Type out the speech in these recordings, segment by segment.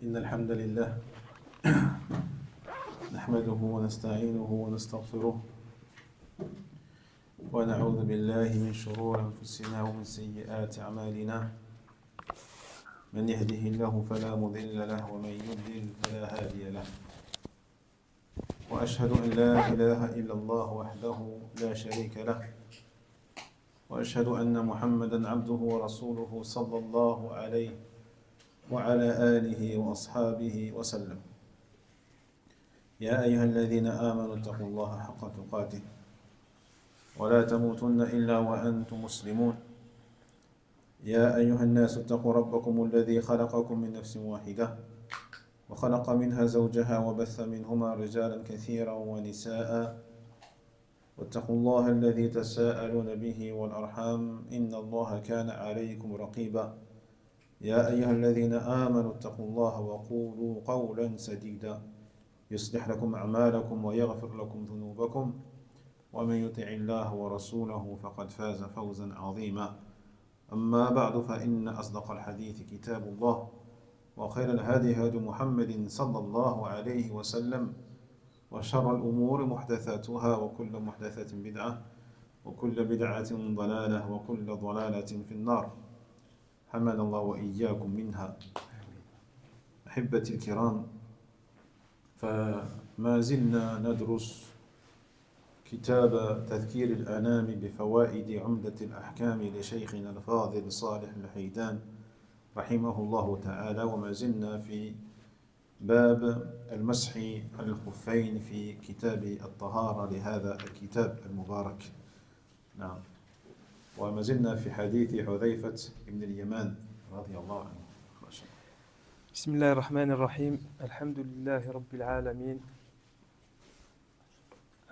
إن الحمد لله نحمده ونستعينه ونستغفره ونعوذ بالله من شرور أنفسنا ومن سيئات أعمالنا من يهده الله فلا مضل له ومن يضلل فلا هادي له وأشهد أن لا إله إلا الله وحده لا شريك له وأشهد أن محمدا عبده ورسوله صلى الله عليه وعلى آله وأصحابه وسلم. يا أيها الذين آمنوا اتقوا الله حق تقاته ولا تموتن إلا وأنتم مسلمون. يا أيها الناس اتقوا ربكم الذي خلقكم من نفس واحدة وخلق منها زوجها وبث منهما رجالا كثيرا ونساء واتقوا الله الذي تساءلون به والأرحام إن الله كان عليكم رقيبا. يا أيها الذين آمنوا اتقوا الله وقولوا قولا سديدا يصلح لكم أعمالكم ويغفر لكم ذنوبكم ومن يطع الله ورسوله فقد فاز فوزا عظيما. أما بعد فإن أصدق الحديث كتاب الله وخير الهدي هدي محمد صلى الله عليه وسلم وشر الأمور محدثاتها وكل محدثة بدعة وكل بدعة ضلالة وكل ضلالة في النار. حمد الله وإياكم منها. أحبتي الكرام، فما زلنا ندرس كتاب تذكير الأنام بفوائد عمدة الأحكام لشيخنا الفاضل صالح الحيدان رحمه الله تعالى، وما زلنا في باب المسح على الخفين في كتاب الطهارة لهذا الكتاب المبارك. نعم، وما زلنا في حديث حذيفة بن اليمان رضي الله عنه. بسم الله الرحمن الرحيم. الحمد لله رب العالمين.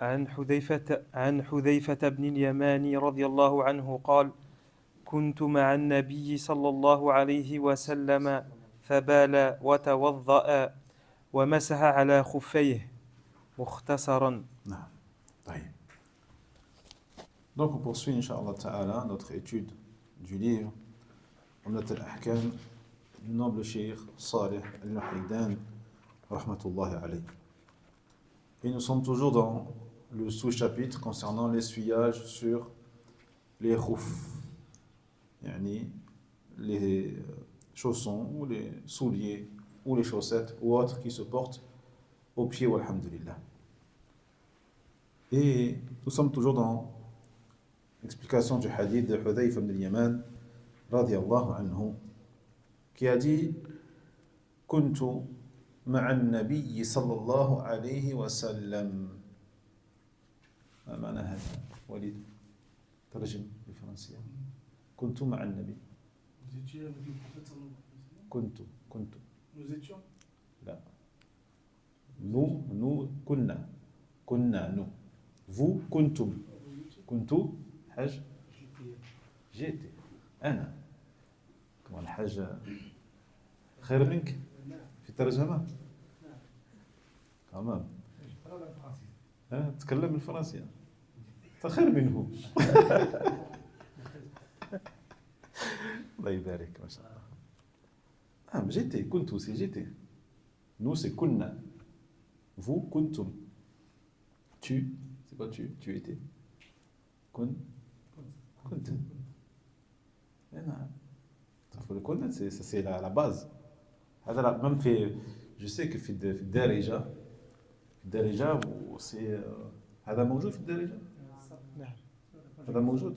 عن حذيفة بن اليمان رضي الله عنه قال: كنت مع النبي صلى الله عليه وسلم فبال وتوضأ ومسح على خفيه مختصرا. نعم، طيب. Donc on poursuit Inch'Allah Ta'ala notre étude du livre Umdat al-Ahkam du noble Cheikh Salih al-Haydan rahmatullahi alayh. Et nous sommes toujours dans le sous-chapitre concernant l'essuyage sur les khouf, yani les chaussons ou les souliers ou les chaussettes ou autres qui se portent aux pieds, walhamdulillah. Et nous sommes toujours dans l'explication du hadith de Hudhayfa ibn al-Yaman radiyallahu anhu qui a dit: Kuntu ma'a an-nabiy sallallahu alayhi wa sallam. ما معنى هذا؟ وليد ترجم بالفرنسية. كنت مع النبي. كنت Nous étions. لا. nous كنا nous. vous كنتم. كنت حاج جيتي أنا. طبعا الحاج خير منك في الترجمة. تمام. تكلم بالفرنسية. خير منه. الله يبارك ما شاء الله. j'étais كنت c'est j'étais. nous c'est كنا. vous كنتم. tu c'est quoi tu étais. كنت. نعم. le كنت c'est la base. هذا même في je sais que في الدارجة c'est هذا موجود في الدارجة. هذا موجود.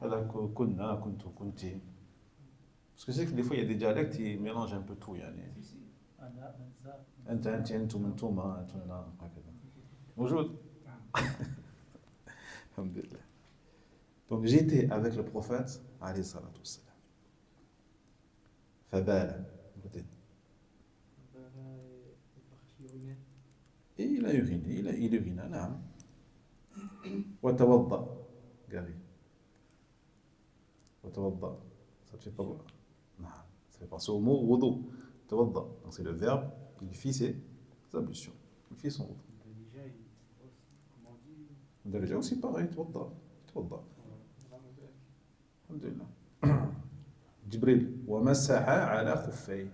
هذا كنا كنت كنتي. Parce que je sais que des fois il y a des dialectes qui mélangent un peu tout يعني. أنت أنتم أنتما أنتنا هكذا. موجود. الحمد لله. Donc j'étais avec le prophète عليه الصلاة والسلام. فبال. Et il a uriné, il urina, نعم. وتوضأ. قال وتوضأ. Ça ne fait pas. Non, ça fait penser au mot wudu. توضأ. Donc c'est le verbe. Il fit ses ablutions. Il fit son wudu. Déjà aussi pareil. توضأ. الحمد لله. جبريل ومسح على خفيه.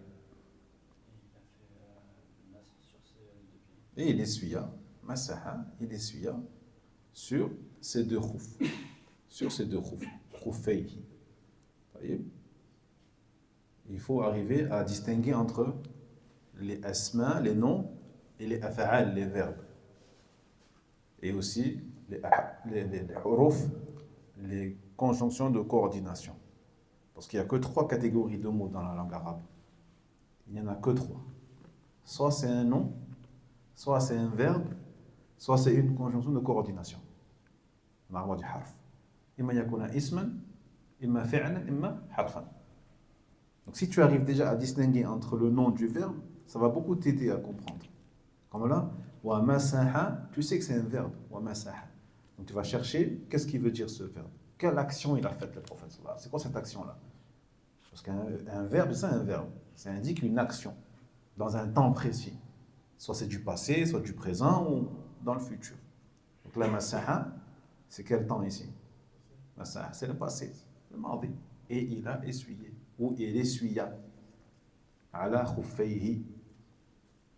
Et il essuya, masaha, il essuya sur ces deux khouf. Sur ces deux khouf. Khoufayhi. Il faut arriver à distinguer entre les asma, les noms, et les afa'al, les verbes. Et aussi les huruf, les conjonctions de coordination. Parce qu'il n'y a que 3 catégories de mots dans la langue arabe. Il n'y en a que 3. Soit c'est un nom, soit c'est un verbe, soit c'est une conjonction de coordination. On a du harf. Imma yakuna isman, imma fi'lan, imma harfan. Donc si tu arrives déjà à distinguer entre le nom du verbe, ça va beaucoup t'aider à comprendre. Comme là, wa masaha, tu sais que c'est un verbe, wa masaha. Donc tu vas chercher qu'est-ce qu'il veut dire ce verbe. Quelle action il a faite le prophète? C'est quoi cette action-là? Parce qu'un verbe, c'est un verbe. Ça indique une action dans un temps précis. Soit c'est du passé, soit du présent ou dans le futur. Donc la masaha, c'est quel temps ici? Masaha, c'est le passé, le mardi. Et il a essuyé, ou il essuya, ala khuffayhi,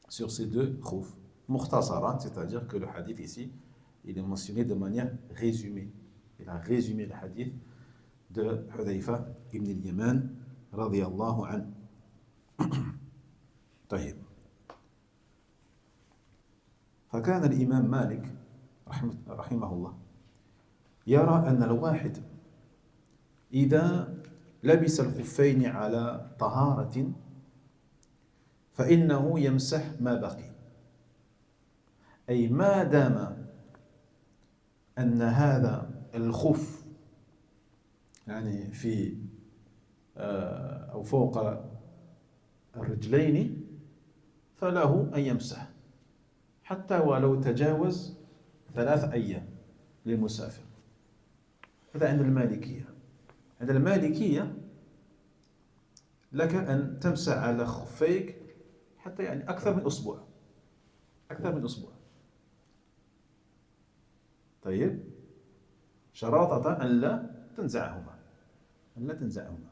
sur ces deux khouf. Mukhtasaran, c'est-à-dire que le hadith ici, il est mentionné de manière résumée. Il a résumé le hadith de Hudhayfa ibn al-Yaman, radiyallahu anhu. طيب. فكان الإمام مالك رحمه الله يرى أن الواحد إذا لبس الخفين على طهارة فإنه يمسح ما بقي، أي ما دام أن هذا الخف يعني في أو فوق الرجلين فله أن يمسح حتى ولو تجاوز 3 أيام للمسافر. هذا عند المالكية. عند المالكية لك أن تمسح على خفيك حتى يعني أكثر من أسبوع. أكثر من أسبوع. طيب، شراطة أن لا تنزعهما. أن لا تنزعهما.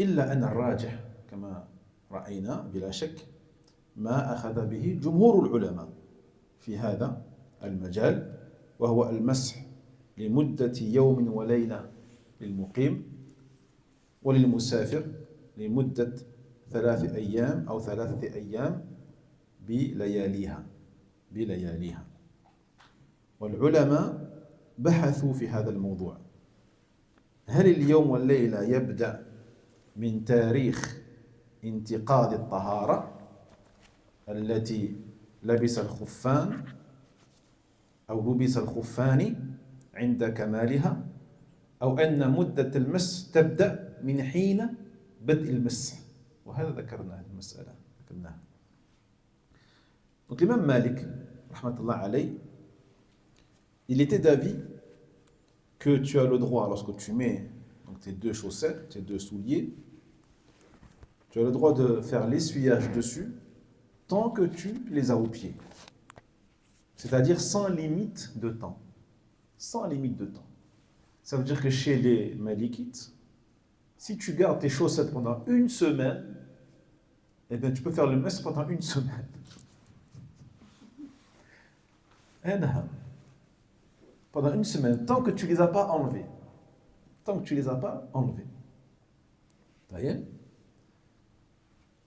إلا أن الراجح كما رأينا بلا شك ما أخذ به جمهور العلماء في هذا المجال، وهو المسح لمدة يوم وليلة للمقيم، وللمسافر لمدة 3 أيام أو 3 أيام بلياليها. والعلماء بحثوا في هذا الموضوع. هل اليوم والليلة يبدأ من تاريخ انتقاض الطهارة التي لبس الخفان أو لبس الخفان عند كمالها، أو أن مدة المس تبدأ من حين بدء المسح؟ وهذا ذكرنا هذه المسألة ذكرناها. Donc l'imam Malik, rahmatullah alayh, il était d'avis que tu as le droit, lorsque tu mets donc, tes 2 chaussettes, tes 2 souliers, tu as le droit de faire l'essuyage dessus tant que tu les as aux pieds. C'est-à-dire sans limite de temps. Sans limite de temps. Ça veut dire que chez les Malikites, si tu gardes tes chaussettes pendant 1 semaine, eh bien tu peux faire le mess pendant 1 semaine. Pendant 1 semaine, tant que tu ne les as pas enlevées. Tant que tu ne les as pas enlevées. Voyez?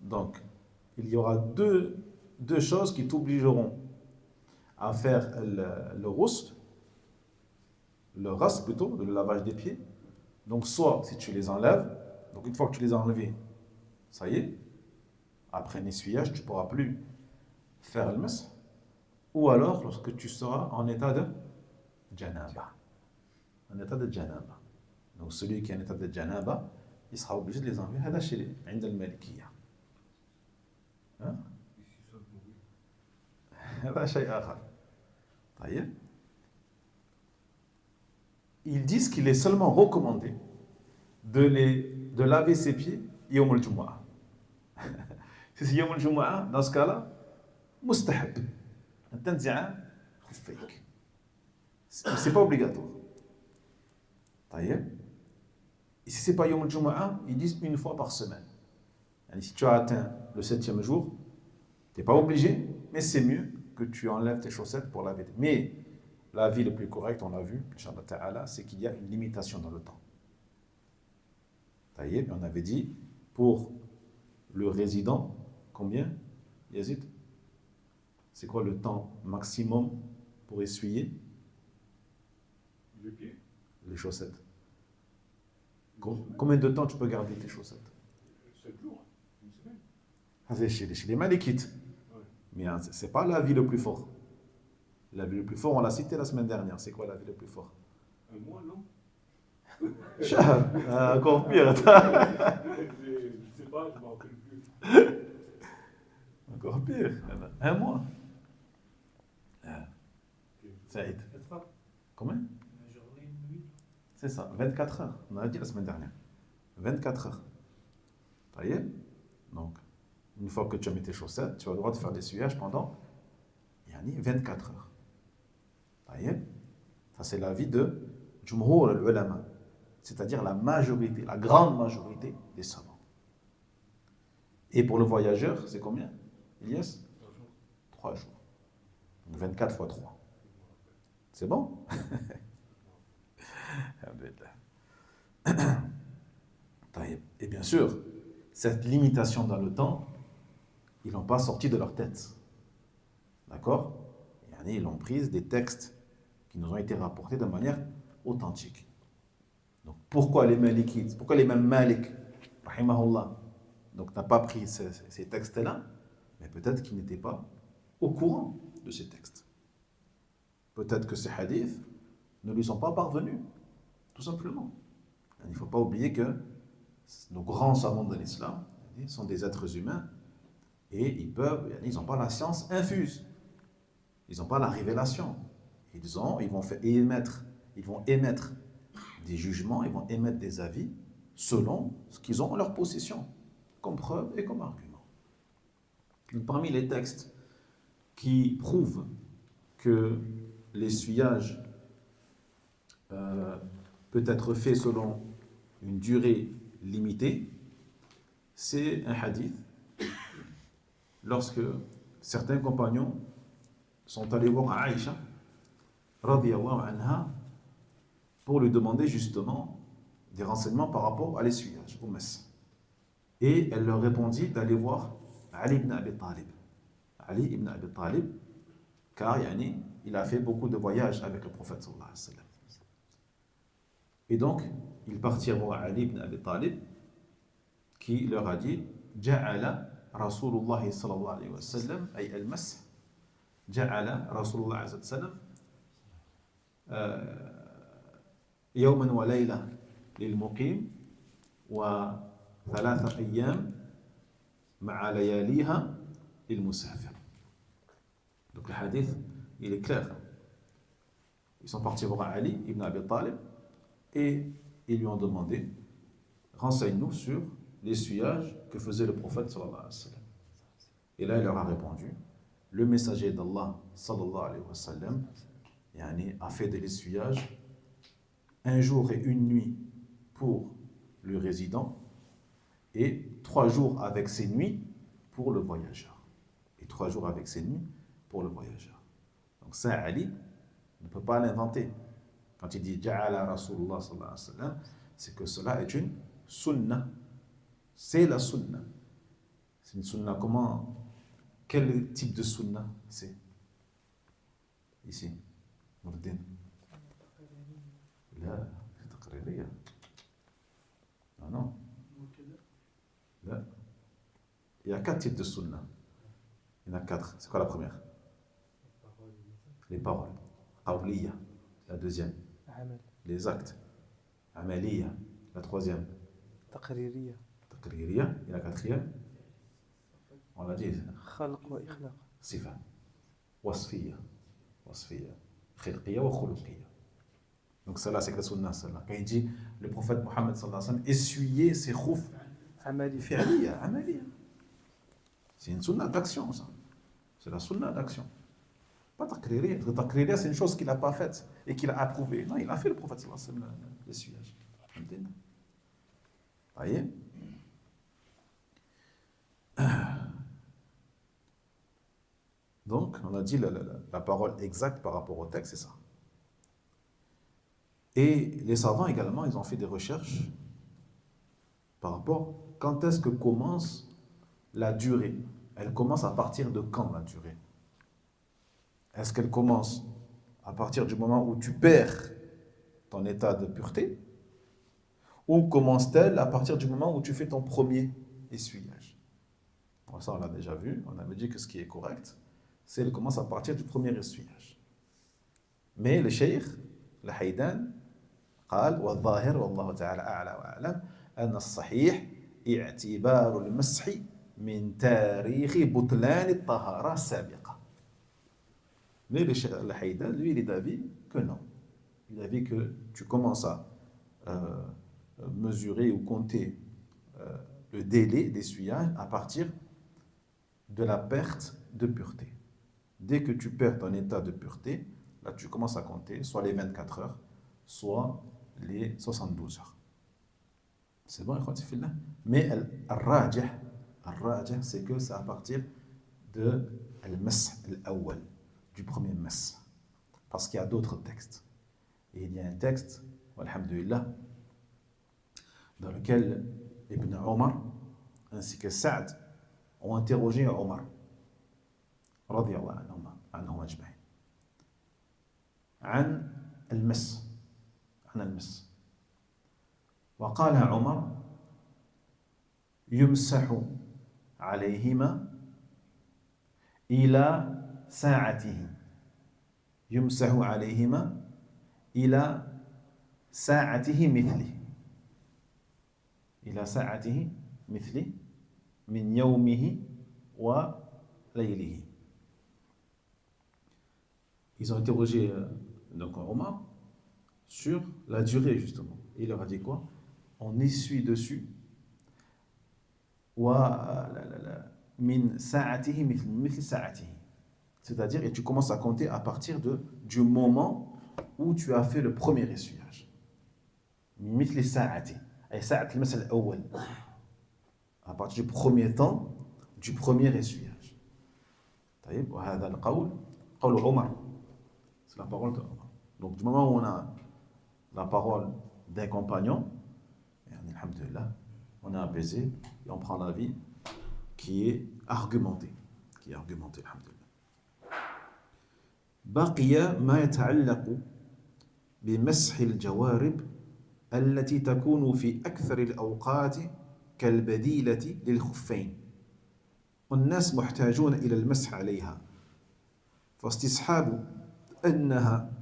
Donc, il y aura deux choses qui t'obligeront à faire le ghusl, le ras plutôt, le lavage des pieds. Donc, soit si tu les enlèves, donc une fois que tu les as enlevés, ça y est, après un essuyage, tu ne pourras plus faire le mas. Ou alors, lorsque tu seras en état de janaba. En état de janaba. Donc, celui qui est en état de janaba, il sera obligé de les enlever. هذا شيء عند المالكية. هذا شيء آخر. طيب. Ils disent qu'il est seulement recommandé de laver ses pieds يوم الجمعة. Si c'est يوم الجمعة, dans ce cas-là, مستحب أن تنزع خفيك. C'est pas obligatoire. طيب. Et si c'est pas يوم الجمعة, ils disent 1 fois par semaine. Et si tu as atteint le 7e jour, Tu n'es pas obligé, mais c'est mieux que tu enlèves tes chaussettes pour laver. Mais l'avis le plus correct, on l'a vu, Inch'Allah Ta'ala, c'est qu'il y a une limitation dans le temps. Taïeb, on avait dit, pour le résident, combien, Yazid? C'est quoi le temps maximum pour essuyer Les pieds, les chaussettes? Combien de temps tu peux garder tes chaussettes? 7 jours, une semaine. Ah, c'est chez les Malikites. Ouais. Mais hein, c'est pas l'avis le plus fort. L'avis le plus fort, on l'a cité la semaine dernière. C'est quoi l'avis le plus fort? Un mois, non? Shahar. Ah, encore pire. Je sais pas, je m'en rappelle plus. Encore pire. Un mois. Ah, Saïd. Combien? La journée, une nuit. C'est ça, 24 heures. On a dit la semaine dernière. 24 heures. Ça y est? Donc, une fois que tu as mis tes chaussettes, tu as le droit de faire l'essuyage pendant 24 heures. Ça y est? Ça, c'est l'avis de Jumhur al-Ulama, c'est-à-dire la majorité, la grande majorité des savants. Et pour le voyageur, c'est combien, Ilyes? 3 jours. Donc 24 fois 3. C'est bon? Et bien sûr, cette limitation dans le temps, ils l'ont pas sorti de leur tête. D'accord? Ils l'ont prise des textes qui nous ont été rapportés de manière authentique. Donc pourquoi les Malikites, pourquoi les mêmes Malik, rahimahullah, donc n'a pas pris ces textes-là, mais peut-être qu'ils n'étaient pas au courant de ces textes. Peut-être que ces hadiths ne lui sont pas parvenus, tout simplement. Il ne faut pas oublier que nos grands savants de l'islam sont des êtres humains et ils n'ont pas la science infuse. Ils n'ont pas la révélation. Ils vont émettre des jugements, ils vont émettre des avis selon ce qu'ils ont en leur possession, comme preuve et comme argument. Donc, parmi les textes qui prouvent que l'essuyage peut être fait selon une durée limitée, c'est un hadith lorsque certains compagnons sont allés voir Aïcha radiyallahu anha pour lui demander justement des renseignements par rapport à l'essuyage, au mess. Et elle leur répondit d'aller voir Ali ibn Abi Talib. Ali ibn Abi Talib, car il a fait beaucoup de voyages avec le prophète sallallahu alayhi wa sallam. Et donc, ils partirent voir Ali ibn Abi Talib, qui leur a dit Ja'ala Rasulullah sallallahu alayhi wa sallam, ay al-mas, Ja'ala Rasulullah sallallahu alayhi wa sallam, يوما وليلة للمقيم وثلاثة أيام مع لياليها للمسافر. Donc le hadith, il est clair. Ils sont partis voir Ali ibn Abi Talib et ils lui ont demandé renseigne-nous sur l'essuyage que faisait le prophète sallallahu alayhi wa sallam. Et là il leur a répondu le messager d'Allah sallallahu alayhi wa sallam a fait de l'essuyage 1 jour et 1 nuit pour le résident et 3 jours avec ses nuits pour le voyageur. Et 3 jours avec ses nuits pour le voyageur. Donc ça, Ali ne peut pas l'inventer. Quand il dit Ja'ala Rasulullah sallallahu alayhi wa sallam, c'est que cela est une sunna. C'est la sunna. C'est une sunna comment? Quel type de sunna c'est? Ici, Nourdin. لا تقريرية non لا il y a 4 types de sunna. Il y en a 4. C'est quoi la première? Les paroles. Qawliya, la deuxième. Les actes. Amaliya, la troisième. Taqririya. Taqririya, et la quatrième? On l'a dit. Khalq wa ikhlaq. Sifa. Wasfiya. Wasfiya. Khilqiya wa khuluqiya. Donc cela c'est que la sunna, cela. Quand il dit le prophète Mohammed sallallahu alayhi wa sallam essuyer ses khouf, fi'liya, amaliya. C'est une sunna d'action, ça. C'est la sunna d'action. Pas taqririya. Parce que taqririya, c'est une chose qu'il n'a pas faite et qu'il a approuvée. Non, il a fait le prophète sallallahu alayhi wa sallam l'essuyage. Vous voyez? Donc, on a dit la parole exacte par rapport au texte, c'est ça. Et les savants également, ils ont fait des recherches par rapport quand est-ce que commence la durée. Elle commence à partir de quand la durée? Est-ce qu'elle commence à partir du moment où tu perds ton état de pureté? Ou commence-t-elle à partir du moment où tu fais ton premier essuyage? Bon, ça, on l'a déjà vu. On avait dit que ce qui est correct, c'est qu'elle commence à partir du premier essuyage. Mais le cheikh, le Haïdan, قال والظاهر والله تعالى أعلى وأعلم أن الصحيح اعتبار المسح من تاريخ بطلان الطهارة السابقة. Mais le Haïdan, lui, il est d'avis que non. Il est d'avis que tu commences à mesurer ou compter le délai d'essuyage à partir de la perte de pureté. Dès que tu perds ton état de pureté, là tu commences à compter soit les 24 heures, soit les 72 heures. C'est bon, là. Mais al-rajih, c'est que c'est à partir de al-mas al-awwal, du premier mas. Parce qu'il y a d'autres textes. Et il y a un texte, alhamdulillah, dans lequel Ibn Omar ainsi que Saad ont interrogé Omar, radiyallahu anhum ajma'in, عن المس. وقال عمر يمسح عليهما إلى ساعته. يمسح عليهما إلى ساعته مثله. إلى ساعته مثله من يومه وليله. Ils ont interrogé donc Omar sur la durée justement. Il leur a dit quoi? On essuie dessus min sa'atihi mithl sa'atihi. C'est-à-dire, et tu commences à compter à partir du moment où tu as fait le premier essuyage. Mithl sa'ati. Ay sa'at al-mas al-awwal. À partir du premier temps, du premier essuyage. طيب وهذا القول قول عمر. C'est la parole de Omar. Donc du moment où on a la parole d'un compagnon, et alhamdulillah, on est apaisé et on prend l'avis qui est argumenté. Alhamdulillah. بقي ما يتعلق بمسح الجوارب التي تكون في أكثر الأوقات كالبديلة للخفين والناس محتاجون إلى المسح عليها فاستصحاب أنها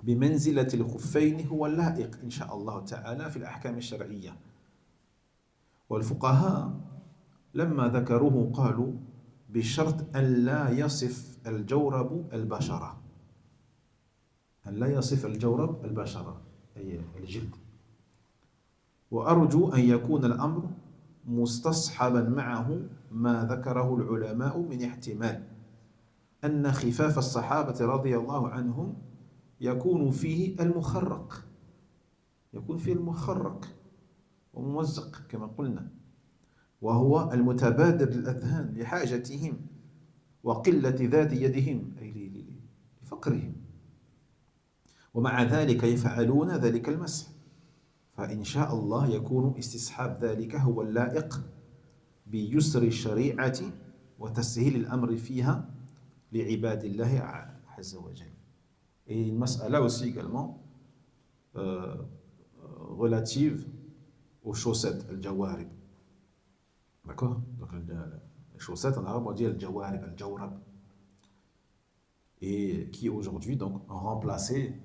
بمنزلة الخفين هو اللائق إن شاء الله تعالى في الأحكام الشرعية. والفقهاء لما ذكروه قالوا بشرط أن لا يصف الجورب البشرة. أن لا يصف الجورب البشرة أي الجلد. وأرجو أن يكون الأمر مستصحبا معه ما ذكره العلماء من احتمال أن خفاف الصحابة رضي الله عنهم يكون فيه المخرق وممزق كما قلنا وهو المتبادر للأذهان لحاجتهم وقلة ذات يدهم أي لفقرهم ومع ذلك يفعلون ذلك المسح فإن شاء الله يكون استصحاب ذلك هو اللائق بيسر الشريعة وتسهيل الأمر فيها لعباد الله عز وجل. Et une mas'ala aussi également relative aux chaussettes, al-jawarib. D'accord? Donc les chaussettes en arabe on dit al-jawarib, al-jawrab. Et qui aujourd'hui donc ont remplacé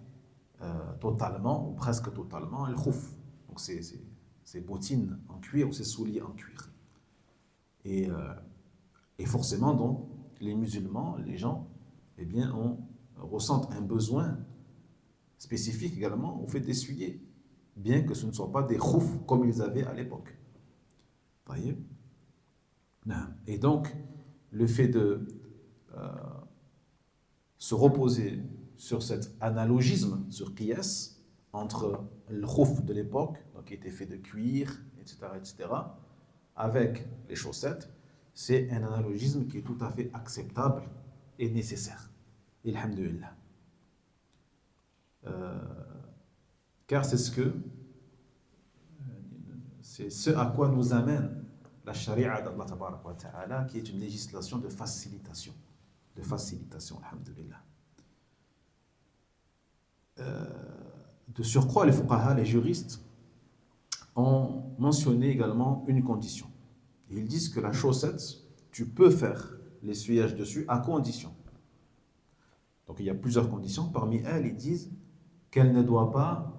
totalement ou presque totalement al-khouf. Donc ces bottines en cuir ou ces souliers en cuir. Et forcément donc les musulmans, les gens, eh bien ressentent un besoin spécifique également au fait d'essuyer, bien que ce ne soit pas des khoufs comme ils avaient à l'époque. Voyez? Et donc, le fait de se reposer sur cet analogisme, sur qiyas, entre le khouf de l'époque, donc qui était fait de cuir, etc., avec les chaussettes, c'est un analogisme qui est tout à fait acceptable est nécessaire. Et alhamdulillah. Car c'est ce à quoi nous amène la charia d'Allah tabaraka wa ta'ala, qui est une législation de facilitation. De facilitation, alhamdulillah. De surcroît, les fuqaha, les juristes, ont mentionné également une condition. Ils disent que la chaussette, tu peux faire l'essuyage dessus à condition. Donc il y a plusieurs conditions. Parmi elles, ils disent qu'elle ne doit pas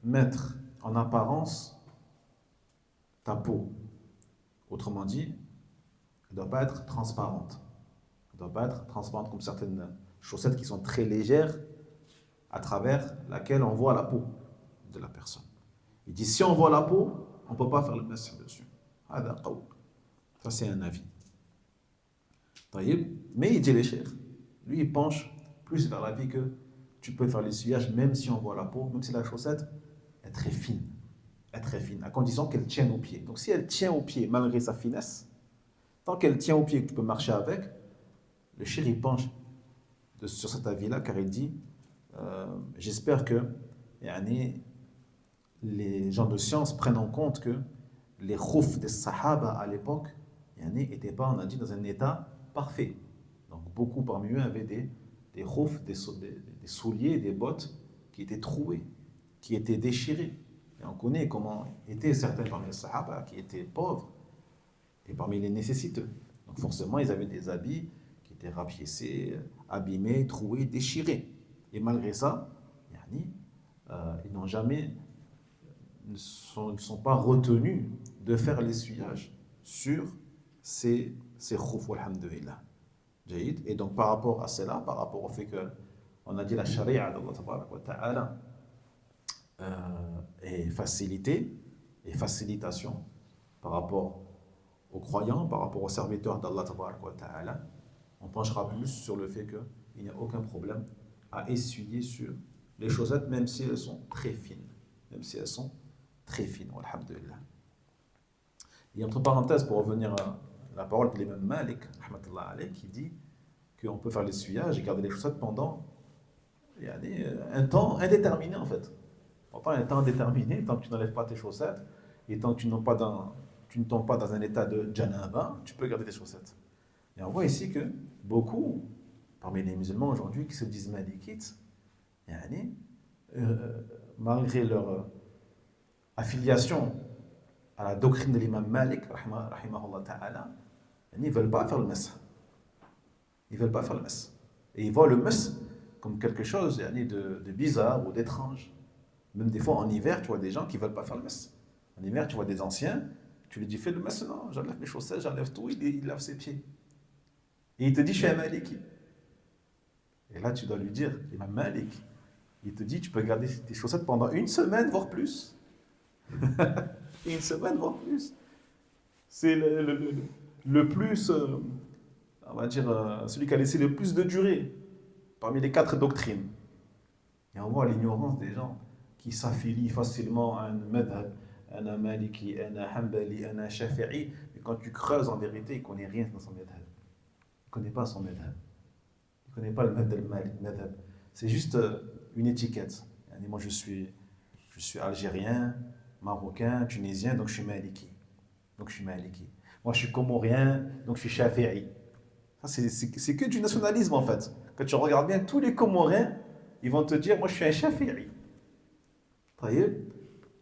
mettre en apparence ta peau. Autrement dit, elle ne doit pas être transparente. Elle ne doit pas être transparente comme certaines chaussettes qui sont très légères, à travers laquelle on voit la peau de la personne. Il dit, si on voit la peau, on ne peut pas faire le masih dessus. Ça, c'est un avis. Mais il dit les chers. Lui, il penche plus vers l'avis que tu peux faire l'essuyage même si on voit la peau, même si la chaussette est très fine. Est très fine, à condition qu'elle tienne au pied. Donc si elle tient au pied malgré sa finesse, tant qu'elle tient au pied et que tu peux marcher avec, le shir il penche sur cet avis-là, car il dit j'espère que les gens de science prennent en compte que les khoufs des sahaba à l'époque n'étaient pas, on a dit, dans un état parfait. Donc beaucoup parmi eux avaient des khoufs, des souliers, des bottes qui étaient troués, qui étaient déchirés. Et on connaît comment étaient certains parmi les sahaba qui étaient pauvres et parmi les nécessiteux. Donc forcément, ils avaient des habits qui étaient rapiécés, abîmés, troués, déchirés. Et malgré ça, ils n'ont jamais, ne sont pas retenus de faire l'essuyage sur ces khouf, alhamdulillah. Et donc par rapport à cela, par rapport au fait qu'on a dit la charia d'Allah tabaraka wa ta'ala est facilité et facilitation par rapport aux croyants, par rapport aux serviteurs d'Allah tabaraka wa ta'ala, on penchera plus sur le fait qu'il n'y a aucun problème à essuyer sur les chaussettes, même si elles sont très fines. Même si elles sont très fines, alhamdulillah. Et entre parenthèses, pour revenir à la parole de l'imam Malik, rahmatullah alayh, qui dit qu'on peut faire l'essuyage et garder les chaussettes pendant un temps indéterminé en fait. Pendant un temps indéterminé, tant que tu n'enlèves pas tes chaussettes et tant que tu ne tombes pas dans un état de janaba, tu peux garder tes chaussettes. Et on voit ici que beaucoup, parmi les musulmans aujourd'hui, qui se disent malikites, malgré leur affiliation à la doctrine de l'imam Malik, rahimahullah ta'ala, ils ne veulent pas faire le mess. Ils ne veulent pas faire le mess. Et ils voient le mess comme quelque chose de bizarre ou d'étrange. Même des fois en hiver, tu vois des gens qui ne veulent pas faire le mess. En hiver, tu vois des anciens, tu lui dis fais le mess, non, j'enlève mes chaussettes, j'enlève tout, il lave ses pieds. Et il te dit je suis un Maliki. Et là, tu dois lui dire, l'imam Malik, il te dit tu peux garder tes chaussettes pendant une semaine, voire plus. Une semaine, voire plus. C'est le plus, on va dire, celui qui a laissé le plus de durée parmi les 4 doctrines. Et on voit l'ignorance des gens qui s'affilient facilement à un madhab, à un maliki, à un hanbali, à un shafi'i. Mais quand tu creuses, en vérité, il ne connaît rien dans son madhab. Il ne connaît pas son madhab. Il ne connaît pas le madhab. C'est juste une étiquette. Moi, je suis algérien, marocain, tunisien, donc je suis maliki. Moi, je suis comorien, donc je suis shafi'i. Ça, c'est que du nationalisme, en fait. Quand tu regardes bien, tous les comoriens, ils vont te dire, moi, je suis un shafi'i.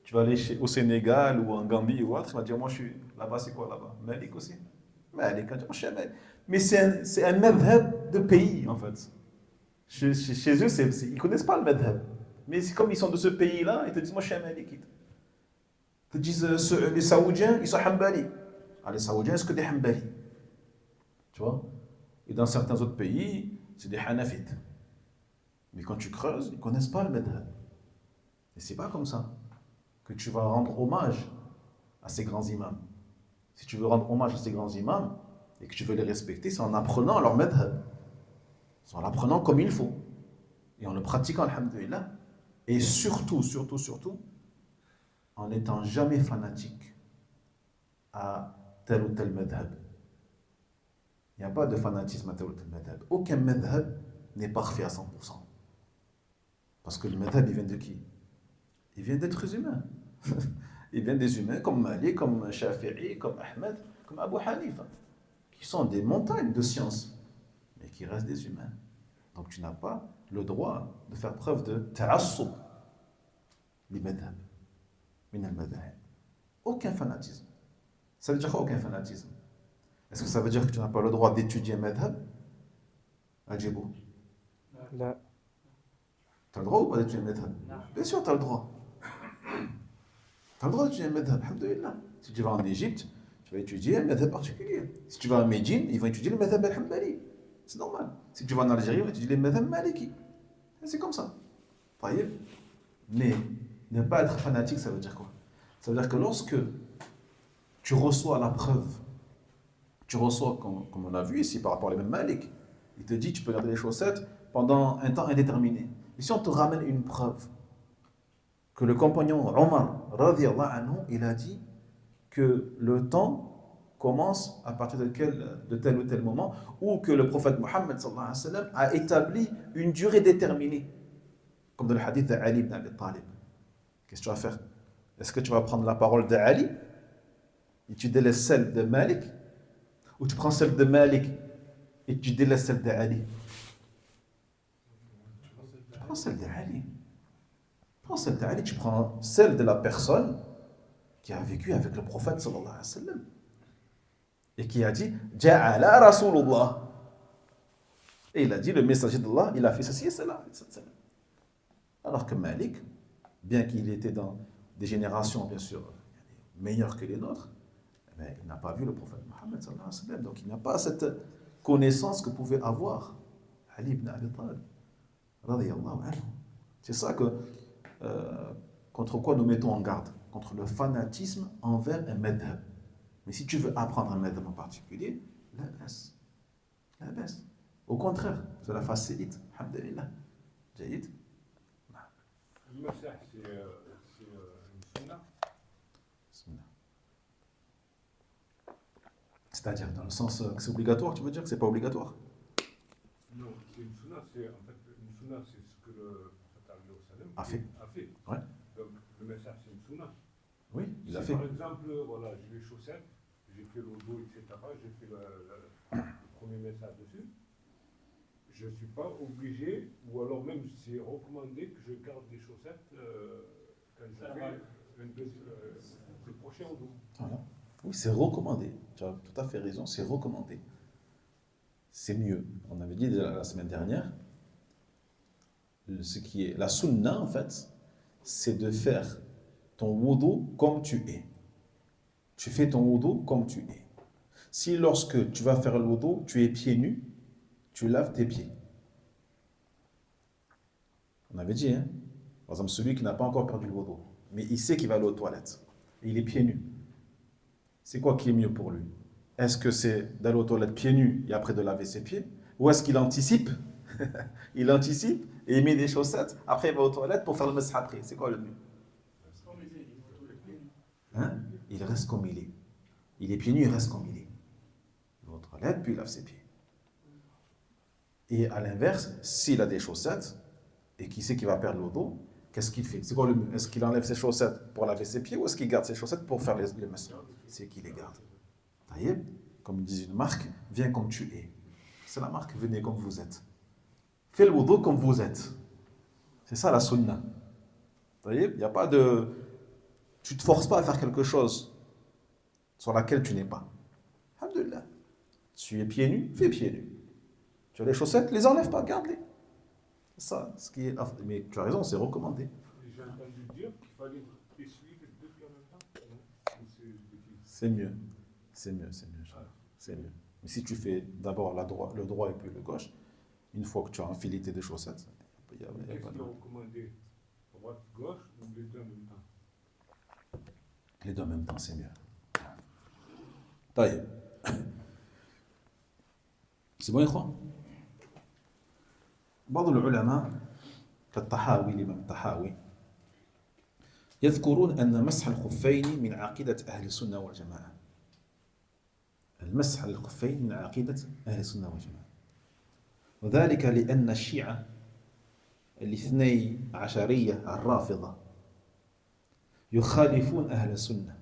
Tu vas aller au Sénégal ou en Gambie ou autre, tu vas dire, moi, je suis là-bas, c'est quoi là-bas? Malik aussi. Malik, je suis un Malik. Mais c'est un madhab de pays, en fait. Chez eux, ils ne connaissent pas le madhab. Mais c'est comme ils sont de ce pays-là, ils te disent, moi, je suis un malikite. Ils te disent, les Saoudiens, ils sont hanbali. Ah, les Saoudiens, est-ce que des hanbali? Tu vois? Et dans certains autres pays, c'est des hanafites. Mais quand tu creuses, ils ne connaissent pas le madhab. Et c'est pas comme ça que tu vas rendre hommage à ces grands imams. Si tu veux rendre hommage à ces grands imams et que tu veux les respecter, c'est en apprenant leur madhab. C'est en l'apprenant comme il faut. Et en le pratiquant, alhamdulillah. Et surtout, en n'étant jamais fanatique à tel ou tel madhab. Il n'y a pas de fanatisme à tel ou tel madhab. Aucun madhab n'est parfait à 100%. Parce que le madhab, il vient de qui? Il vient d'êtres humains. Il vient des humains comme Malik, comme Shafi'i, comme Ahmed, comme Abu Hanifa, qui sont des montagnes de science, mais qui restent des humains. Donc tu n'as pas le droit de faire preuve de ta'assub, li madhab, min al-madhab. Aucun fanatisme. Ça veut dire quoi, aucun fanatisme? Est-ce que ça veut dire que tu n'as pas le droit d'étudier un madhab? Ajibou. لا. Tu as le droit ou pas d'étudier un madhab? Bien sûr, tu as le droit. Tu as le droit d'étudier un madhab, alhamdoulilah. Si tu vas en Égypte, tu vas étudier un madhab particulier. Si tu vas à Médine, ils vont étudier le madhab al-Hanbali. C'est normal. Si tu vas en Algérie, ils vont étudier le madhab maliki. C'est comme ça. Taïeb. Mais ne pas être fanatique, ça veut dire quoi? Ça veut dire que lorsque tu reçois la preuve, tu reçois, comme on a vu ici par rapport à l'imam Malik, il te dit tu peux garder les chaussettes pendant un temps indéterminé. Et si on te ramène une preuve que le compagnon Omar, radiyallahu anhu, il a dit que le temps commence à partir de tel ou tel moment, ou que le prophète Mohammed sallallahu alayhi wa sallam a établi une durée déterminée, comme dans le hadith d'Ali ibn Abi Talib. Qu'est-ce que tu vas faire? Est-ce que tu vas prendre la parole d'Ali et tu délaisses celle de Malik, ou tu prends celle de Malik et tu délaisses celle d'Ali? Tu prends celle d'Ali. Prends celle d'Ali, tu prends celle de la personne qui a vécu avec le prophète sallallahu alayhi wa sallam et qui a dit Ja'ala Rasulullah. Et il a dit le messager d'Allah, il a fait ceci et cela. Alors que Malik, bien qu'il était dans des générations bien sûr meilleures que les nôtres, mais il n'a pas vu le prophète Mohammed sallallahu alayhi wa sallam, donc il n'a pas cette connaissance que pouvait avoir Ali ibn Abi Talib radiyallahu anhu. C'est ça que contre quoi nous mettons en garde, contre le fanatisme envers un madhab. Mais si tu veux apprendre un madhab en particulier, la baisse. Au contraire, cela facilite. Alhamdulillah. Jaïd. Le massah, c'est une sunna. Bismillah. C'est-à-dire, dans le sens que c'est obligatoire, tu veux dire que c'est pas obligatoire? Non, c'est une sunna. En fait, une sunna, c'est ce que le prophète a fait. Ouais. Donc, le massah, c'est une sunna. Oui, il a Si fait. par exemple, voilà, j'ai les chaussettes, j'ai fait le dos, etc., j'ai fait le premier message dessus, je ne suis pas obligé, ou alors même c'est recommandé que je garde les chaussettes quand je fais le prochain au dos. Voilà. Oui, c'est recommandé. Tu as tout à fait raison, c'est recommandé. C'est mieux. On avait dit la semaine dernière, ce qui est la sunna en fait, c'est de faire ton wudu comme tu es. Tu fais ton wudu comme tu es. Si lorsque tu vas faire le wudu, tu es pieds nus, tu laves tes pieds. On avait dit, hein? Par exemple, celui qui n'a pas encore perdu le wudu, mais il sait qu'il va aller aux toilettes, et il est pieds nus. C'est quoi qui est mieux pour lui? Est-ce que c'est d'aller aux toilettes pieds nus et après de laver ses pieds? Ou est-ce qu'il anticipe? Il anticipe et il met des chaussettes, après il va aux toilettes pour faire le masah après. C'est quoi le mieux? Hein? Il reste comme il est. Il est pieds nus, il reste comme il est. Il va aux toilettes, puis il lave ses pieds. Et à l'inverse, s'il a des chaussettes et qu'il sait qu'il va perdre le dos, qu'est-ce qu'il fait? C'est quoi le mieux? Est-ce qu'il enlève ses chaussettes pour laver ses pieds ou est-ce qu'il garde ses chaussettes pour faire les masah? C'est qu'il les garde. Taïeb, comme dit une marque, viens comme tu es. C'est la marque, venez comme vous êtes. Fais le wudu comme vous êtes. C'est ça la sunna. Taïeb, il n'y a pas de... Tu ne te forces pas à faire quelque chose sur laquelle tu n'es pas. Alhamdulillah. Tu es pieds nus, fais pieds nus. Tu as les chaussettes, les enlève pas, garde-les. C'est ça, ce qui est... Mais tu as raison, c'est recommandé. Et j'ai entendu dire qu'il fallait essuyer les deux pieds en même temps. C'est mieux. C'est mieux. Mais si tu fais d'abord le droit et puis le gauche, une fois que tu as enfilé tes deux chaussettes, il y a Qu'est-ce pas qui de... est recommandé? Droite, gauche ou les deux en même temps? Les deux en même temps, c'est mieux. طيب. C'est bon, إخوان? بعض العلماء كالطحاوي الإمام الطحاوي يذكرون أن مسح الخفين من عقيدة أهل السنة والجماعة. المسح على الخفين من عقيدة أهل السنة والجماعة. وذلك لأن الشيعة الاثني عشرية الرافضة يخالفون أهل السنة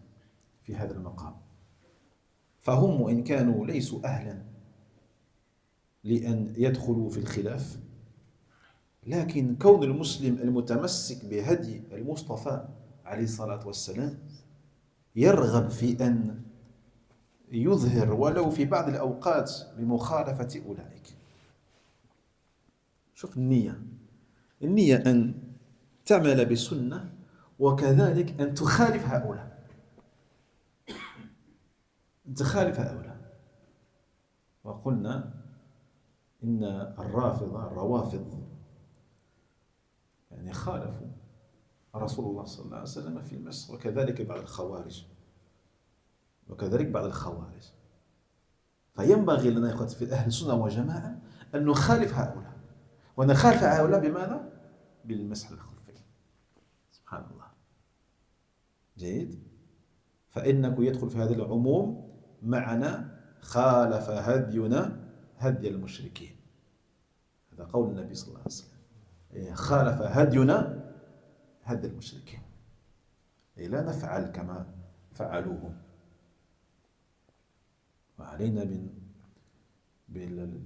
في هذا المقام، فهم وإن كانوا ليسوا أهلا لأن يدخلوا في الخلاف، لكن كون المسلم المتمسك بهدي المصطفى عليه الصلاة والسلام يرغب في أن يظهر ولو في بعض الأوقات بمخالفة أولئك. شوف النية أن تعمل بالسنة وكذلك أن تخالف هؤلاء، وقلنا إن الروافض يعني خالفوا رسول الله صلى الله عليه وسلم في المسح، وكذلك بعض الخوارج. فينبغي لنا إخوة في أهل السنة والجماعة أن نخالف هؤلاء، ونخالف هؤلاء بماذا؟ بالمسح الخفين. سبحان الله. جيد. فإنك يدخل في هذا العموم معنا خالف هدينا هدي المشركين. هذا قول النبي صلى الله عليه وسلم، خالف هدينا هدي المشركين، لا نفعل كما فعلوهم. وعلينا بأن